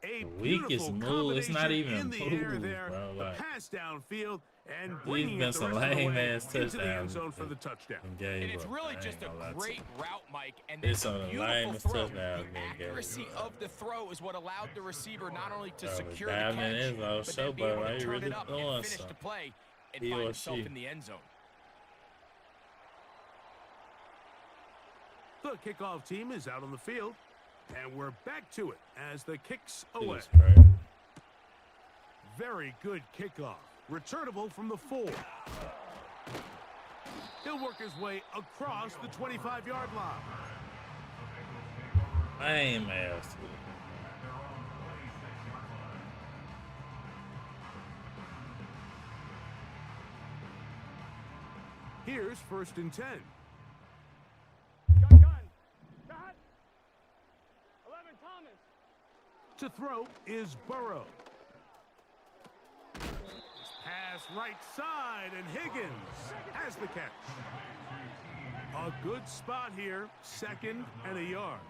A weakest move. It's not even in the air move, there. bro. The Like, pass downfield and these bringing been it the some rest of the lame way ass into the end touchdowns. zone for the touchdown. And it's really just a great route, Mike. And It's then some a of the beautiful lamest throw. touchdowns The being gave. accuracy of the throw is what allowed the receiver not only to Bro, secure the diving catch, in, though, but show, then be able bro, to he turn really it up doing and finish the something. play and He find or himself she. in the end zone. The kickoff team is out on the field, and we're back to it as the kicks away. Jesus Christ. Very good kickoff. Returnable from the 4. He'll work his way across the 25-yard line. Lame ass. Here's 1st and 10. Gun. Got. 11 Thomas. To throw is Burrow. Pass right side, and Higgins has the catch. A good spot here, 2nd and a yard.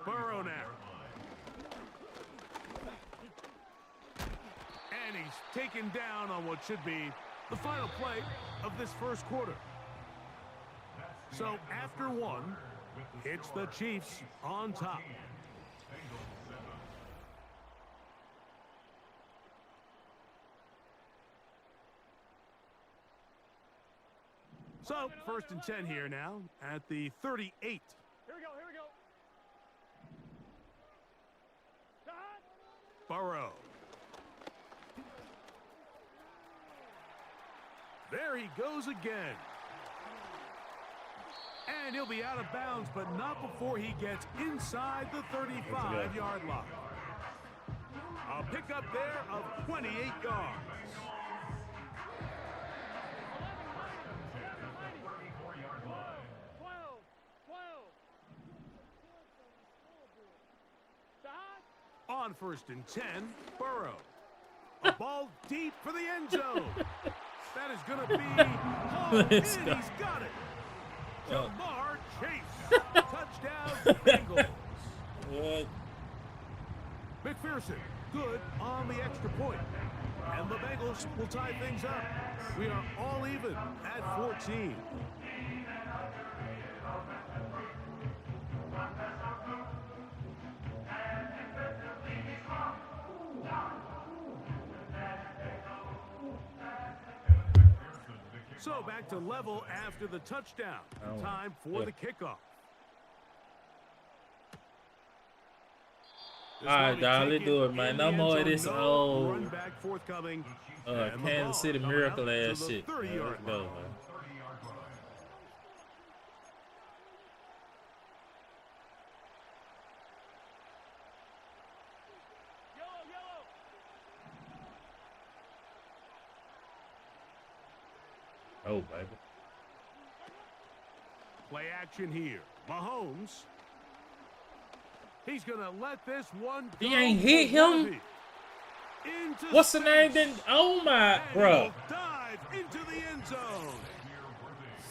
Burrow now. And he's taken down on what should be the final play of this first quarter. So after 1, it's the Chiefs on top. So 1st and 10 here now at the 38. Here we go. Got. Burrow. There he goes again. And he'll be out of bounds, but not before he gets inside the 35-yard line. A pickup there of 28 yards. On 1st and 10, Burrow. A ball deep for the end zone. That is going to be hauled in. He's got it. Jamar Chase. Touchdown, Bengals. What? McPherson, good on the extra point. And the Bengals will tie things up. We are all even at 14. So back to level after the touchdown. Time for the kickoff. Alright, dog, let's do it, man. No more of this old Run back forthcoming. Kansas City Miracle ass shit. Man, let's go, man. Oh, baby. Play action here. Mahomes. He's going to let this one go. He ain't hit him? What's the name then? Oh, my, bro. Dive into the end zone.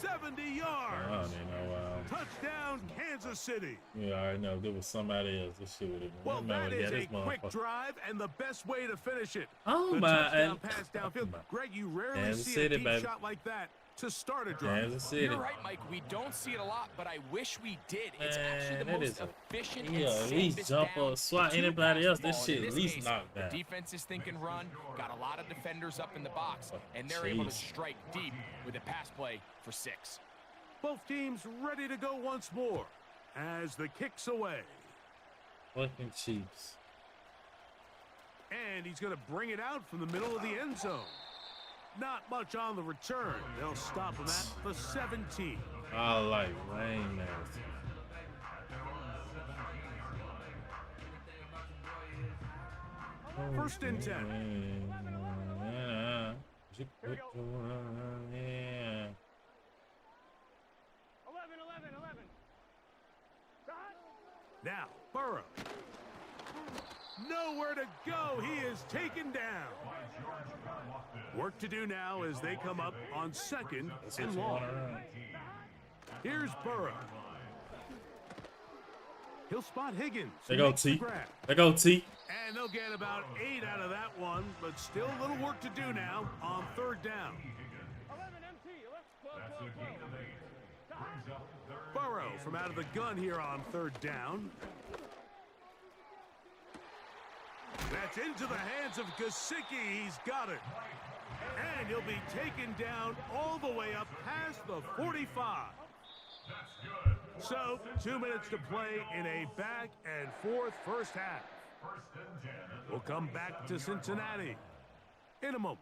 70 yards. I don't even know. Touchdown, Kansas City. Yeah, I already know. There was somebody else. This shit would have been. Well, that is a quick drive and the best way to finish it. Oh, the my. Touchdown pass downfield. Greg, you rarely Kansas see City, a deep baby. shot like that to start a drive. Kansas City. You're right, Mike. We don't see it a lot, but I wish we did. It's actually the Man, that most is a- efficient yeah, and at least safest jump down or swat to anybody pass else. the This ball. shit In at least case, knocked down. The defense is thinking run, got a lot of defenders up in the box, and they're able to jeez. strike deep with a pass play for 6. Both teams ready to go once more as the kick's away. Fucking Chiefs. And he's going to bring it out from the middle of the end zone. Not much on the return. They'll stop him at the 17. I like lame ass. First and 10. Yeah. 11, 11. Now, Burrow. Nowhere to go. He is taken down. Work to do now as they come up on second and long. Here's Burrow. He'll spot Higgins. They go T. They go T. And they'll get about 8 out of that one, but still a little work to do now on third down. 11 MT. Let's Burrow from out of the gun here on third down. That's into the hands of Gesicki. He's got it. And he'll be taken down all the way up past the 45. So, 2 minutes to play in a back and forth first half. We'll come back to Cincinnati in a moment.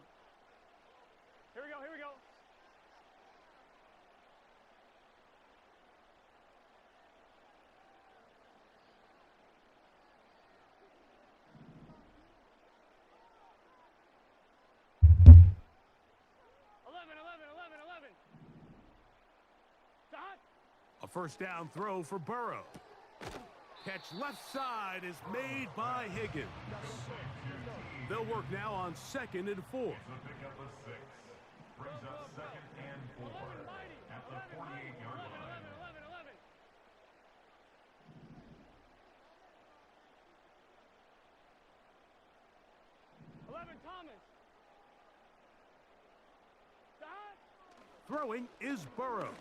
Here we go. 11. A first down throw for Burrow. Catch left side is made by Higgins. They'll work now on second and 4. Brings up second and 4 at the 48-yard line. 11 Thomas. Throwing is Burrow.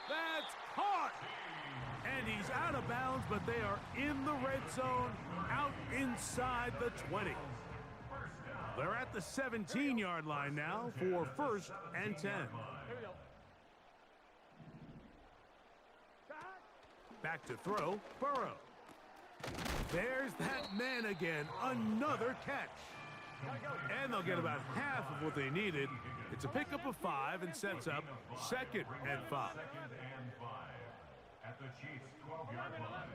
That's caught! And he's out of bounds, but they are in the red zone, out inside the 20. They're at the 17-yard line now for first and 10. Back to throw, Burrow. There's that man again, another catch. And they'll get about half of what they needed. It's a pickup of 5 and sets up second and 5. At the Chiefs' 12-yard line.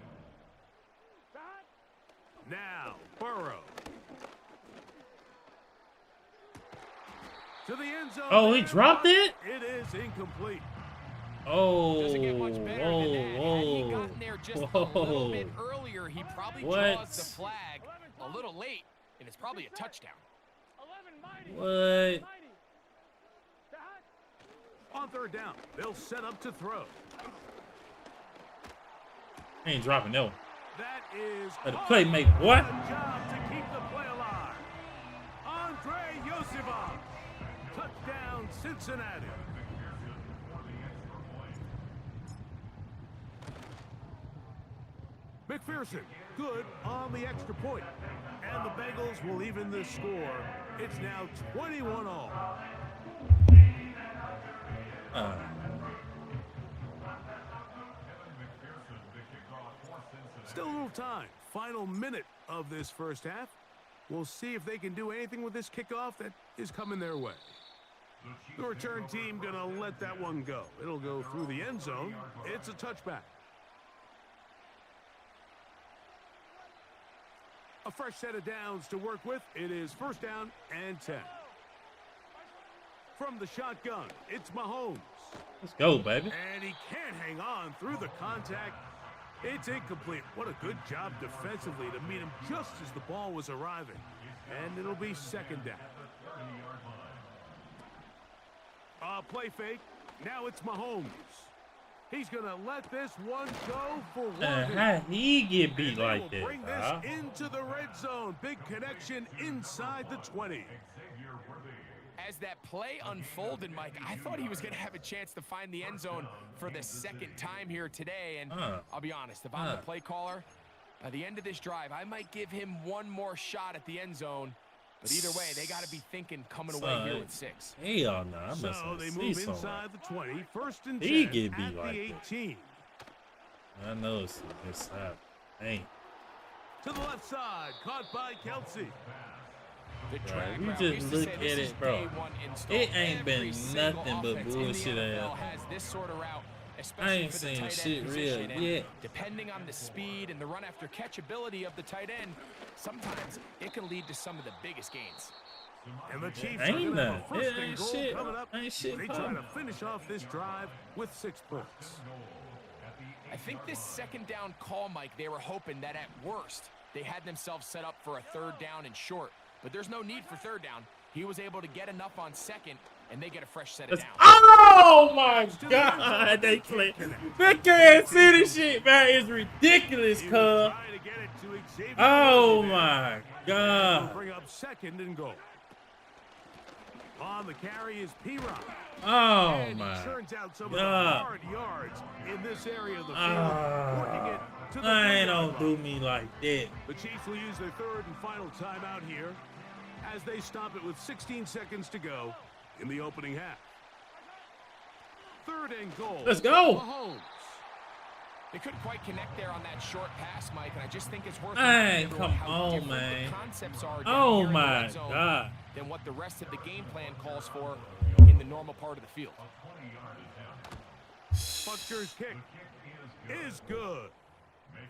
Now, Burrow. To the end zone. Oh, he dropped it? It is incomplete. Oh, Doesn't get much better than that. Had he gotten there just a little bit earlier, he probably draws the flag a little late, and it's probably a touchdown. What? On third down, they'll set up to throw. He ain't dropping no. That is Let the play make what? Good job to keep the play alive. Andre Yosifov. Touchdown, Cincinnati. McPherson, good on the extra point. And the Bengals will even the score. It's now 21-all. Still a little time. Final minute of this first half. We'll see if they can do anything with this kickoff that is coming their way. The return team gonna let that one go. It'll go through the end zone. It's a touchback. A fresh set of downs to work with. It is first down and 10. From the shotgun, it's Mahomes. Let's go, baby. And he can't hang on through the contact. It's incomplete. What a good job defensively to meet him just as the ball was arriving. And it'll be second down. Play fake. Now it's Mahomes. He's going to let this one go for one. How he get beat like that? Bring this that? into the red zone. Big connection inside the 20. As that play unfolded, Mike, I thought he was going to have a chance to find the end zone for the second time here today. And I'll be honest, if I'm the play caller, by the end of this drive, I might give him one more shot at the end zone. But either way, they got to be thinking coming away here with 6. Hell no. So they move inside the 20. First and 10 he get beat at like the 18. I know it's sad. Dang. To the left side, caught by Kelsey. Bro, you just look at it, bro. It ain't been nothing but bullshit. Has this sort of route, especially ain't for the seen tight shit end real position. And yet. depending on the speed and the run after catch ability of the tight end, sometimes it can lead to some of the biggest gains. And the Chiefs Ain't are going to have a nothing. first It and ain't goal shit. coming up. Ain't shit They try coming. to finish off this drive with 6 points. I think this second down call, Mike, they were hoping that at worst they had themselves set up for a third down and short. But there's no need for third down. He was able to get enough on second, and they get a fresh set of downs. Oh my God, they play. They can't see this shit, man. It's ridiculous, cuz. Oh my God. We'll bring up second and goal. On the carry is P-Rock. Oh And my he churns out some of the God. hard yards in this area of the field, working it to the Man, 1-yard don't do line. me like that. The Chiefs will use their third and final timeout here as they stop it with 16 seconds to go in the opening half. Third and goal. Let's go. Mahomes. They couldn't quite connect there on that short pass, Mike, and I just think it's worth Man, reminding come everyone how on, different man. the concepts are down Oh here in the my red zone God. than what the rest of the game plan calls for in the normal part of the field. Butker's kick is good.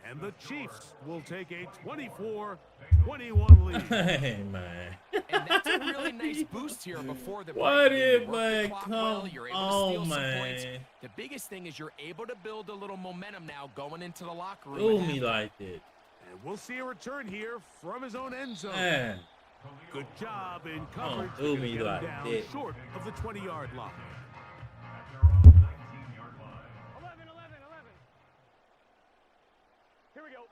And the Chiefs will take a 24-21 lead. Hey, man. And that's a really nice boost here before the break. What You if, work the man? clock Come well, you're able to on, steal some points. man. The biggest thing is you're able to build a little momentum now going into the locker room. Do at me halftime. like that. And we'll see a return here from his own end zone. Man. Good job in coverage. do They're gonna me get him like down that. short of the 20-yard line. 11, 11, 11. Here we go.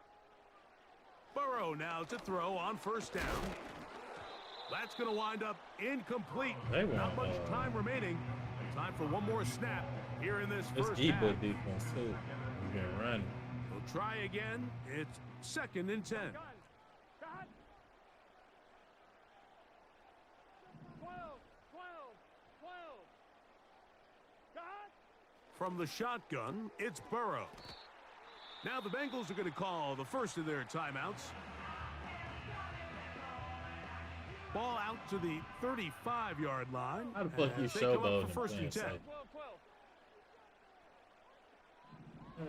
Burrow now to throw on first down. That's going to wind up incomplete. They Not won't, much time remaining. Time for one more snap here in this It's first half. Debo defense, too. He's been running. We'll try again. It's second and 10. 12, 12, 12. God. From the shotgun, it's Burrow. Now the Bengals are going to call the first of their timeouts. Ball out to the 35-yard line. How the fuck you as they come up showboating for first and playing 10. safe? 12, 12.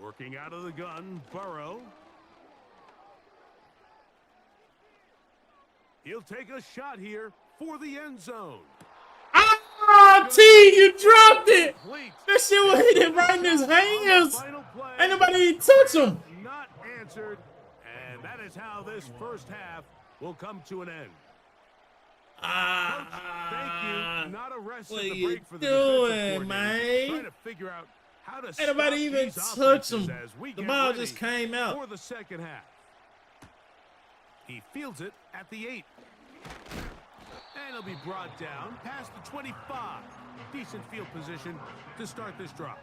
Working out of the gun, Burrow. He'll take a shot here for the end zone. Ah, T, you dropped it. Complete. That shit was hitting right in his hands. Final play. Ain't nobody even touch him. Not answered. And that is how this first half will come to an end. Coach, thank you. Not a rest What in the you break for the doing, defensive coordinator. man? Trying to figure out how to Ain't nobody stop even these touch offenses him. as we The get ball ready just came out. for the second half. He fields it at the 8. And he'll be brought down past the 25. Decent field position to start this drive.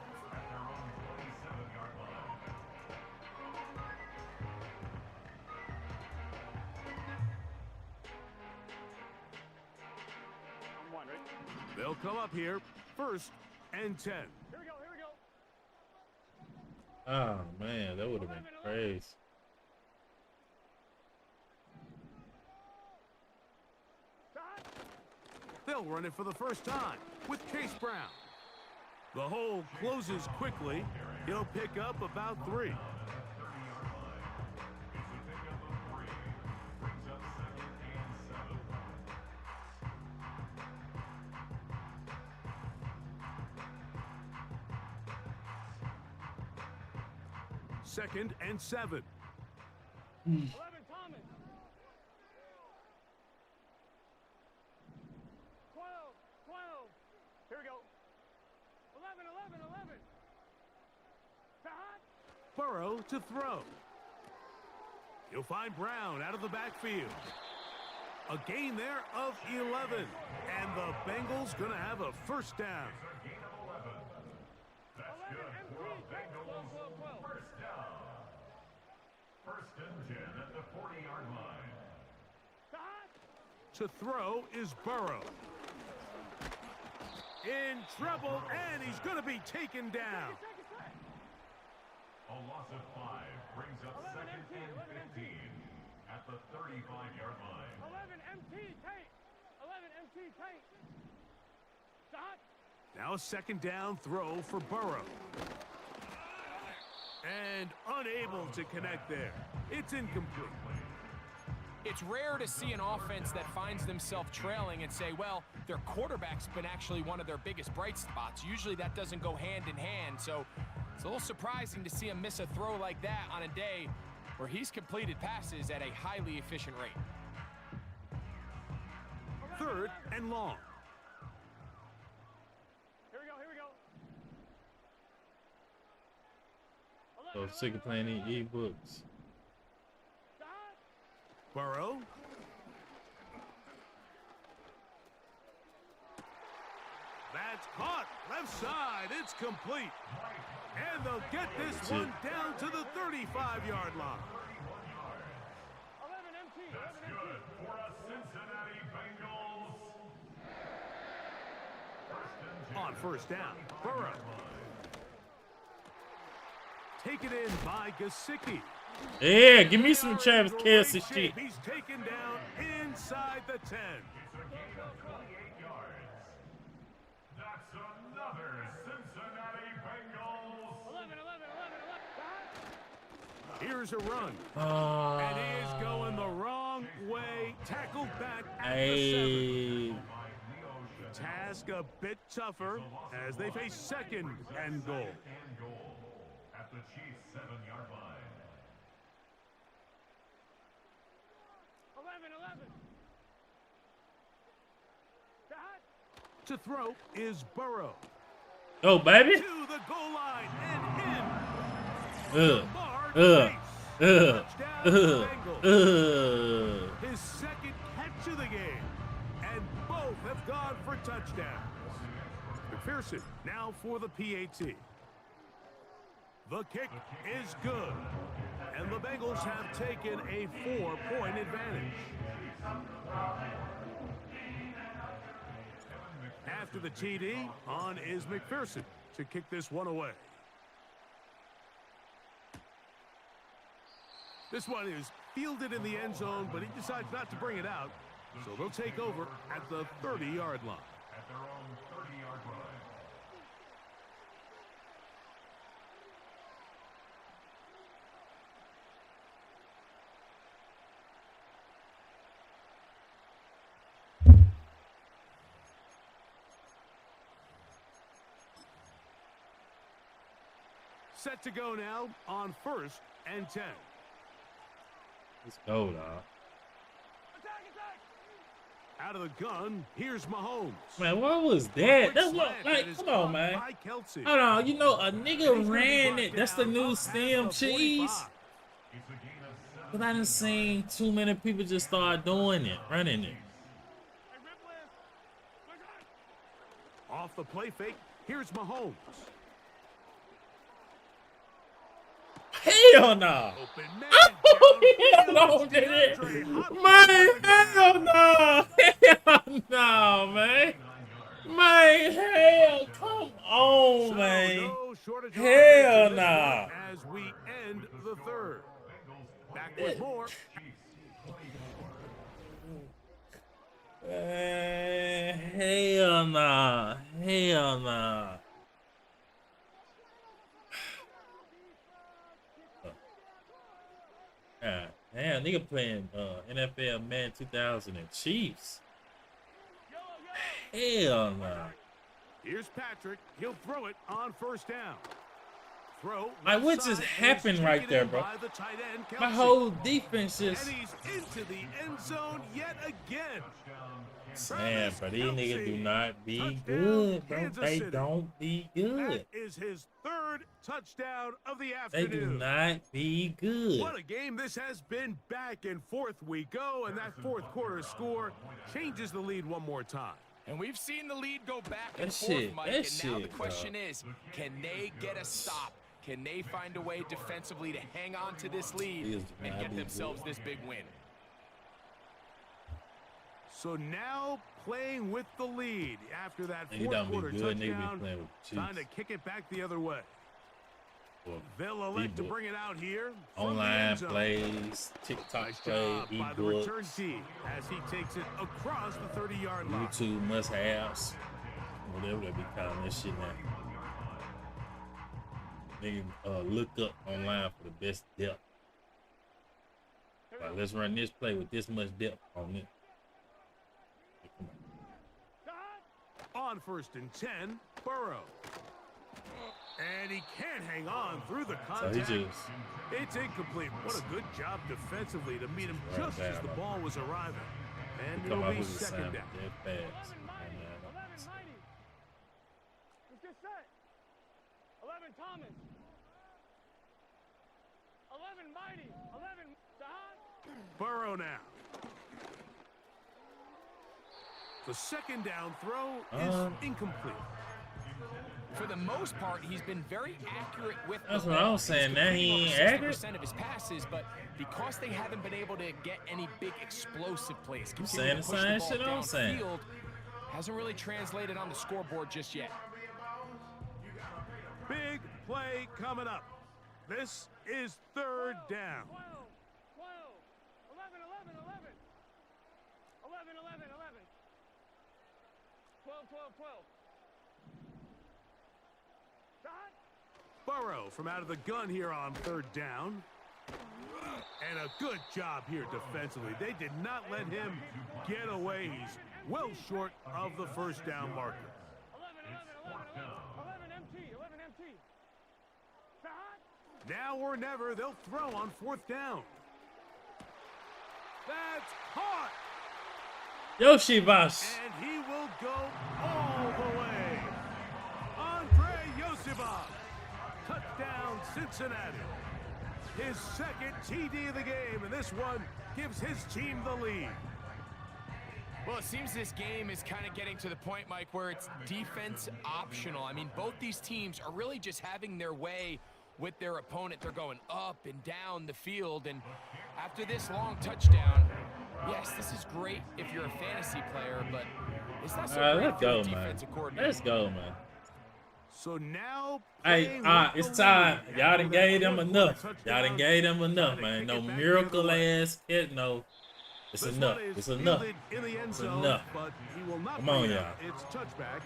I'm one, right? They'll come up here first and 10. Here we go, here we go. Oh, man, that would have been crazy. They'll run it for the first time with Chase Brown. The hole closes quickly. He'll pick up about 3. Second and 7. 11, Thomas. 12, 12. Here we go. 11, 11, 11. Burrow to throw. You'll find Brown out of the backfield. A gain there of 11. And the Bengals going to have a first down. That's good for the Bengals. First down. First and 10 at the 40-yard line. To throw is Burrow. In trouble, and he's going to be taken down. A loss of 5 brings up second and 15 at the 35-yard line. 11 MT tank. 11 MT tank. Dot. Now a second down throw for Burrow. And unable to connect there. It's incomplete. It's rare to see an offense that finds themselves trailing and say, well, their quarterback's been actually one of their biggest bright spots. Usually that doesn't go hand in hand, so it's a little surprising to see him miss a throw like that on a day where he's completed passes at a highly efficient rate. 3rd and long. So sick of playing these e-books. Burrow. That's caught. Left side. It's complete. And they'll get this one down to the 35-yard line. That's good for a Cincinnati Bengals. On first down, Burrow. Taken in by Gesicki. Yeah, give me some Travis Kelce shit. He's taken down inside the 10. That's another Cincinnati Bengals. 11. Here's a run. And he is going the wrong way. Tackled back at the 7. The task a bit tougher as they face 2nd and goal. At the Chiefs' 7-yard line. 11. To throw is Burrow. Oh, baby. To the goal line and his second catch of the game. And both have gone for touchdowns. McPherson now for the PAT. The kick is good, and the Bengals have taken a 4-point advantage. After the TD, on is McPherson to kick this one away. This one is fielded in the end zone, but he decides not to bring it out, so they'll take over at the 30-yard line. At their own 30-yard line. Set to go now on 1st and 10. Let's go, dog. Out of the gun, here's Mahomes. Man, what was that? That's what, like, come on, man. Hold on, you know, a nigga ran it. That's the new stem cheese. But I done seen too many people just start doing it, running it. Off the play fake, here's Mahomes. Hell no. Hell no, man, hell no. Hell no, man. Man, hell, come on, man. Hell no. As we end the 3rd. Back with more. Hell no. Hell no. Damn, nigga playing NFL Madden 2000 and Chiefs. Hell no. Here's Patrick. He'll throw it on 1st down. Throw. Like, what just happened right there, bro? My whole defense just. And he's into the end zone yet again. Man, bro, these niggas do not be good, bro. They don't be good. That is his 3rd touchdown of the afternoon. They do not be good. What a game this has been. Back and forth we go, and that 4th quarter score changes the lead one more time. And we've seen the lead go back and forth, Mike, and now the question is, can they get a stop? Can they find a way defensively to hang on to this lead and get themselves this big win? So now playing with the lead after that 4th quarter touchdown, trying to kick it back the other way. They'll elect to bring it out here. Online plays, TikTok plays, e-books. return as he takes it across the 30-yard line. YouTube must-haves. whatever they be calling that shit now. Nigga, look up online for the best depth. Like, let's run this play with this much depth on it. On 1st and 10, Burrow. And he can't hang on through the contact. So It's incomplete. What a good job defensively to meet him just as the ball was arriving. And it'll be second down. Mighty. Let's get set. 11 Thomas. 11 Mighty. 11 Don. Burrow now. The second down throw is incomplete. For the most part, he's been very accurate with That's the what I ball. was saying. He's Now he completing ain't over accurate. 60% of his passes, but because they haven't been able to get any big explosive plays, I'm saying the same shit I'm saying. downfield, hasn't really translated on the scoreboard just yet. Big play coming up. This is third down. 12, 11, 11, 11. 11, 11, 11. 12, 12, 12. Burrow from out of the gun here on third down. And a good job here defensively. They did not let him get away. He's well short of the first down marker. 11 MT, 11 MT. Now or never, they'll throw on 4th down. That's caught. Yoshibas. And he will go all the way. Andre Yosibas. Touchdown, Cincinnati. His second TD of the game, and this one gives his team the lead. Well, it seems this game is kind of getting to the point, Mike, where it's defense optional. I mean, both these teams are really just having their way with their opponent. They're going up and down the field, and after this long touchdown, yes, this is great if you're a fantasy player, but it's not so great Let's if you're go, a man. defensive coordinator. Let's go, man. So now, Hey, it's time. Y'all done gave them enough. Y'all done gave them enough, man. No miracle ass hit, no. It's enough. It's enough. It's enough. But he will not Come on, bring it y'all. out. It's touchback,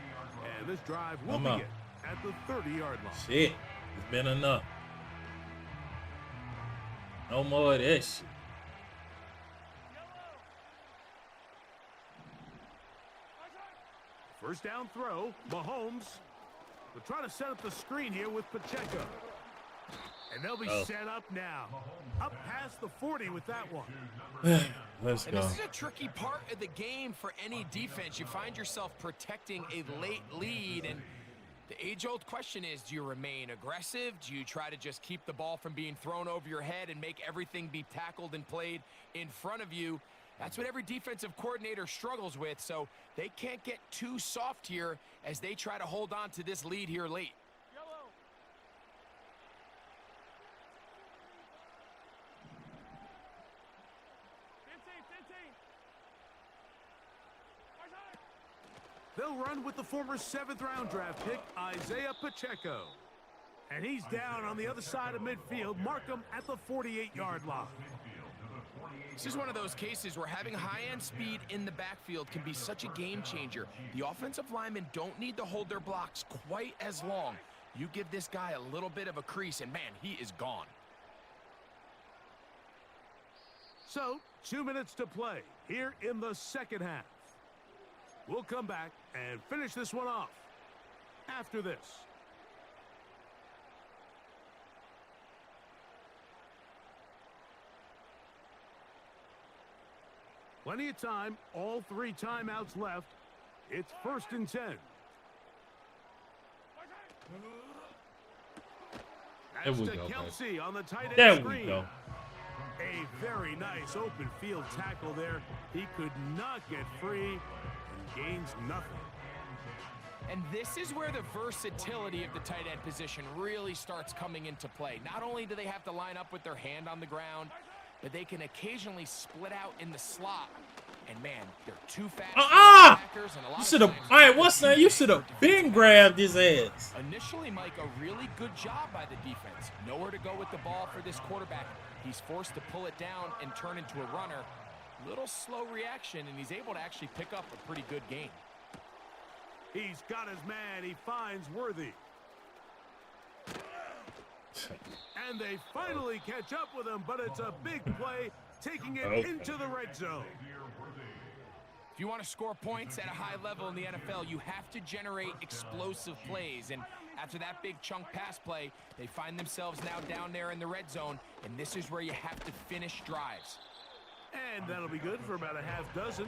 and this drive will Come on. begin at the 30-yard line. Shit. It's been enough. No more of that shit. First down throw, Mahomes. They're trying to set up the screen here with Pacheco. And they'll be set up now. Up past the 40 with that one. Let's And go. this is a tricky part of the game for any defense. You find yourself protecting a late lead, and the age-old question is, do you remain aggressive? Do you try to just keep the ball from being thrown over your head and make everything be tackled and played in front of you? That's what every defensive coordinator struggles with, so they can't get too soft here as they try to hold on to this lead here late. Yellow. They'll run with the former 7th-round draft pick, Isaiah Pacheco. And he's down on the other side of midfield. Mark him at the 48-yard line. This is one of those cases where having high-end speed in the backfield can be such a game changer. The offensive linemen don't need to hold their blocks quite as long. You give this guy a little bit of a crease, and man, he is gone. So, 2 minutes to play here in the second half. We'll come back and finish this one off after this. Plenty of time, all 3 timeouts left. It's 1st and 10. There That's we to go, Kelsey on the tight end There screen. we go. A very nice open field tackle there. He could not get free and gains nothing. And this is where the versatility of the tight end position really starts coming into play. Not only do they have to line up with their hand on the ground, but they can occasionally split out in the slot. And man, they're too fast. And a lot You of should have. times All right, what's that? You should have been grabbed his ass. Initially, Mike, a really good job by the defense. Nowhere to go with the ball for this quarterback. He's forced to pull it down and turn into a runner. Little slow reaction, and he's able to actually pick up a pretty good game. He's got his man. He finds Worthy. And they finally catch up with him, but it's a big play, taking it into the red zone. If you want to score points at a high level in the NFL, you have to generate explosive plays. And after that big chunk pass play, they find themselves now down there in the red zone, and this is where you have to finish drives. And that'll be good for about a half dozen.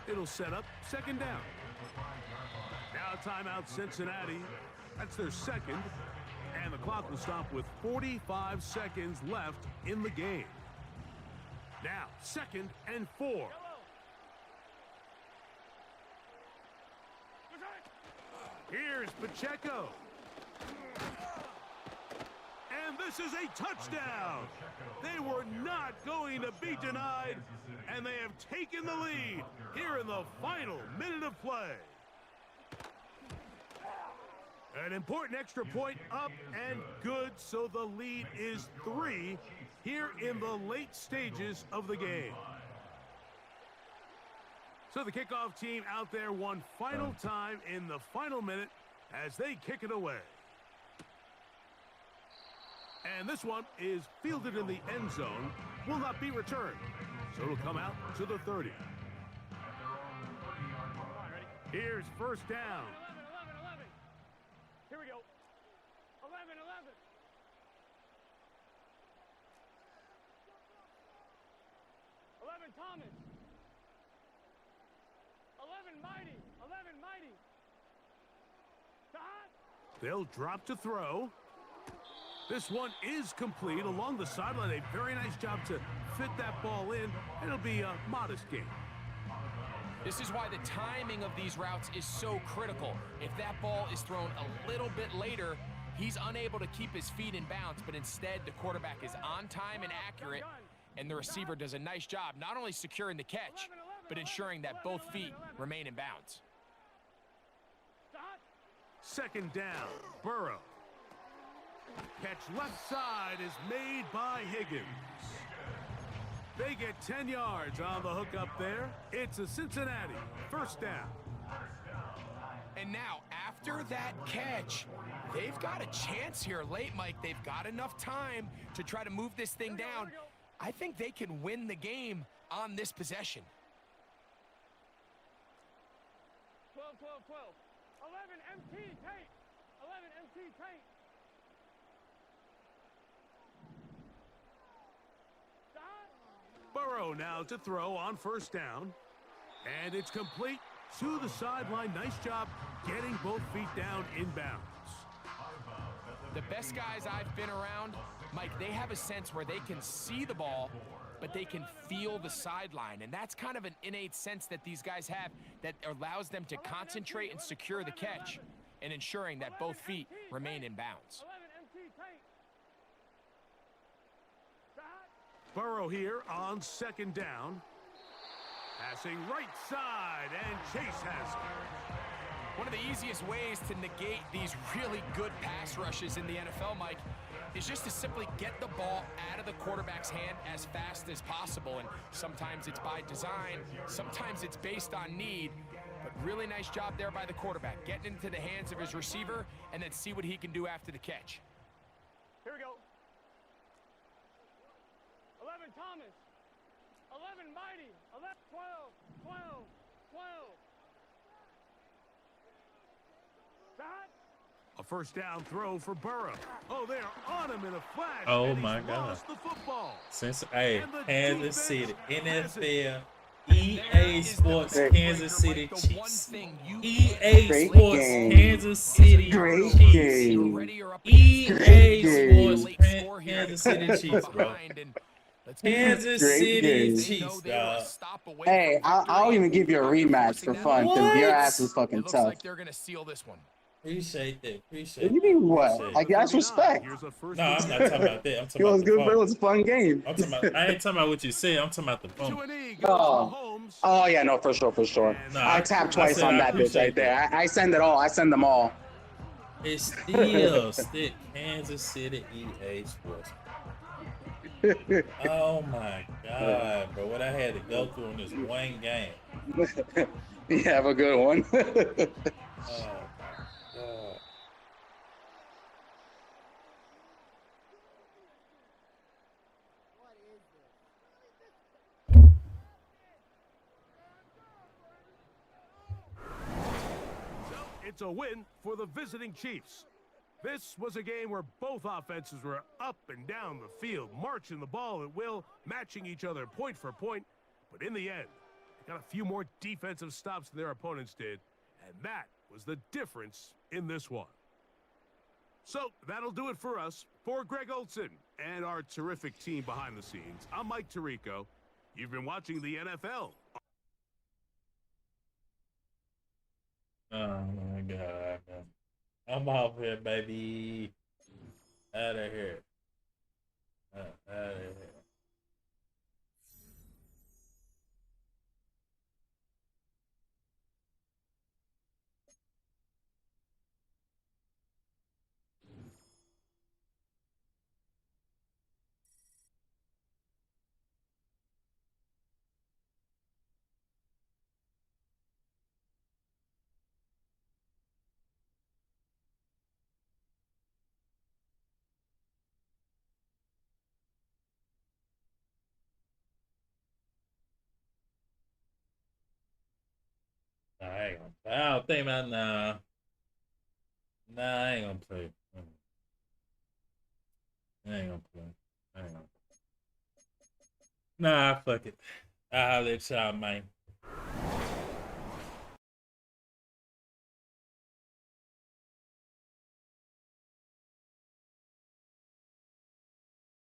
It'll set up second down. Now timeout Cincinnati. That's their second. And the clock will stop with 45 seconds left in the game. Now, 2nd and 4. Here's Pacheco. And this is a touchdown. They were not going to be denied, and they have taken the lead here in the final minute of play. An important extra point up and good, so the lead is 3 here in the late stages of the game. So the kickoff team out there one final time in the final minute as they kick it away. And this one is fielded in the end zone, will not be returned. So it'll come out to the 30. Here's first down. 11. Here we go. 11. 11 Thomas. 11 Mighty. 11 Mighty. They'll drop to throw. This one is complete along the sideline. A very nice job to fit that ball in. It'll be a modest gain. This is why the timing of these routes is so critical. If that ball is thrown a little bit later, he's unable to keep his feet in bounds, but instead the quarterback is on time and accurate, and the receiver does a nice job not only securing the catch, but ensuring that both feet remain in bounds. Second down, Burrow. Catch left side is made by Higgins. They get 10 yards on the hook up there. It's a Cincinnati first down. And now, after that catch, they've got a chance here late, Mike. They've got enough time to try to move this thing down. I think they can win the game on this possession. 12. 11 MT tape. 11 MT tape. Burrow now to throw on first down. And it's complete to the sideline. Nice job getting both feet down in bounds. The best guys I've been around, Mike, they have a sense where they can see the ball, but they can feel the sideline. And that's kind of an innate sense that these guys have that allows them to concentrate and secure the catch and ensuring that both feet remain in bounds. Burrow here on second down. Passing right side, and Chase has it. One of the easiest ways to negate these really good pass rushes in the NFL, Mike, is just to simply get the ball out of the quarterback's hand as fast as possible. And sometimes it's by design, sometimes it's based on need. But really nice job there by the quarterback, getting into the hands of his receiver and then see what he can do after the catch. Here we go. 11 Thomas. 11 Mighty. 11, 12. A first down throw for Burrow. Oh, they're on him in a flash. Oh and my he's God. lost the football. Since Kansas City, defense NFL, EA Sports, Kansas City Chiefs. EA Great Sports, game. Kansas City Great Chiefs. game. EA Sports, Kansas City Chiefs, bro. Kansas Great City game. Chiefs, dog. Hey, I'll even give you a rematch for fun because your ass was fucking It looks tough. like they're going to seal this one. Appreciate that. Appreciate What do you that. mean what? Appreciate Like it. that's respect. Here's a first No, I'm and not 10. talking about that. I'm It talking was about the good, but it phone. was a fun game. I'm talking about, I ain't talking about what you said. I'm talking about the phone. 2-and-E goes to Holmes. Oh yeah, no, for sure. No, I tapped twice said on I that bitch appreciate right there. I send it all. I send them all. It's still Kansas City EA Sports. Oh my God, bro! What I had to go through in this one game. You have a good one. It's a win for the visiting Chiefs. This was a game where both offenses were up and down the field, marching the ball at will, matching each other point for point. But in the end, they got a few more defensive stops than their opponents did, and that was the difference in this one. So that'll do it for us. For Greg Olson and our terrific team behind the scenes, I'm Mike Tirico. You've been watching the NFL. Oh my God. I'm off here, baby. Out of here. Out of here. I don't think about nah. Nah, I ain't gonna play. I ain't gonna play. I ain't gonna play. Nah, fuck it. I'll let y'all, man.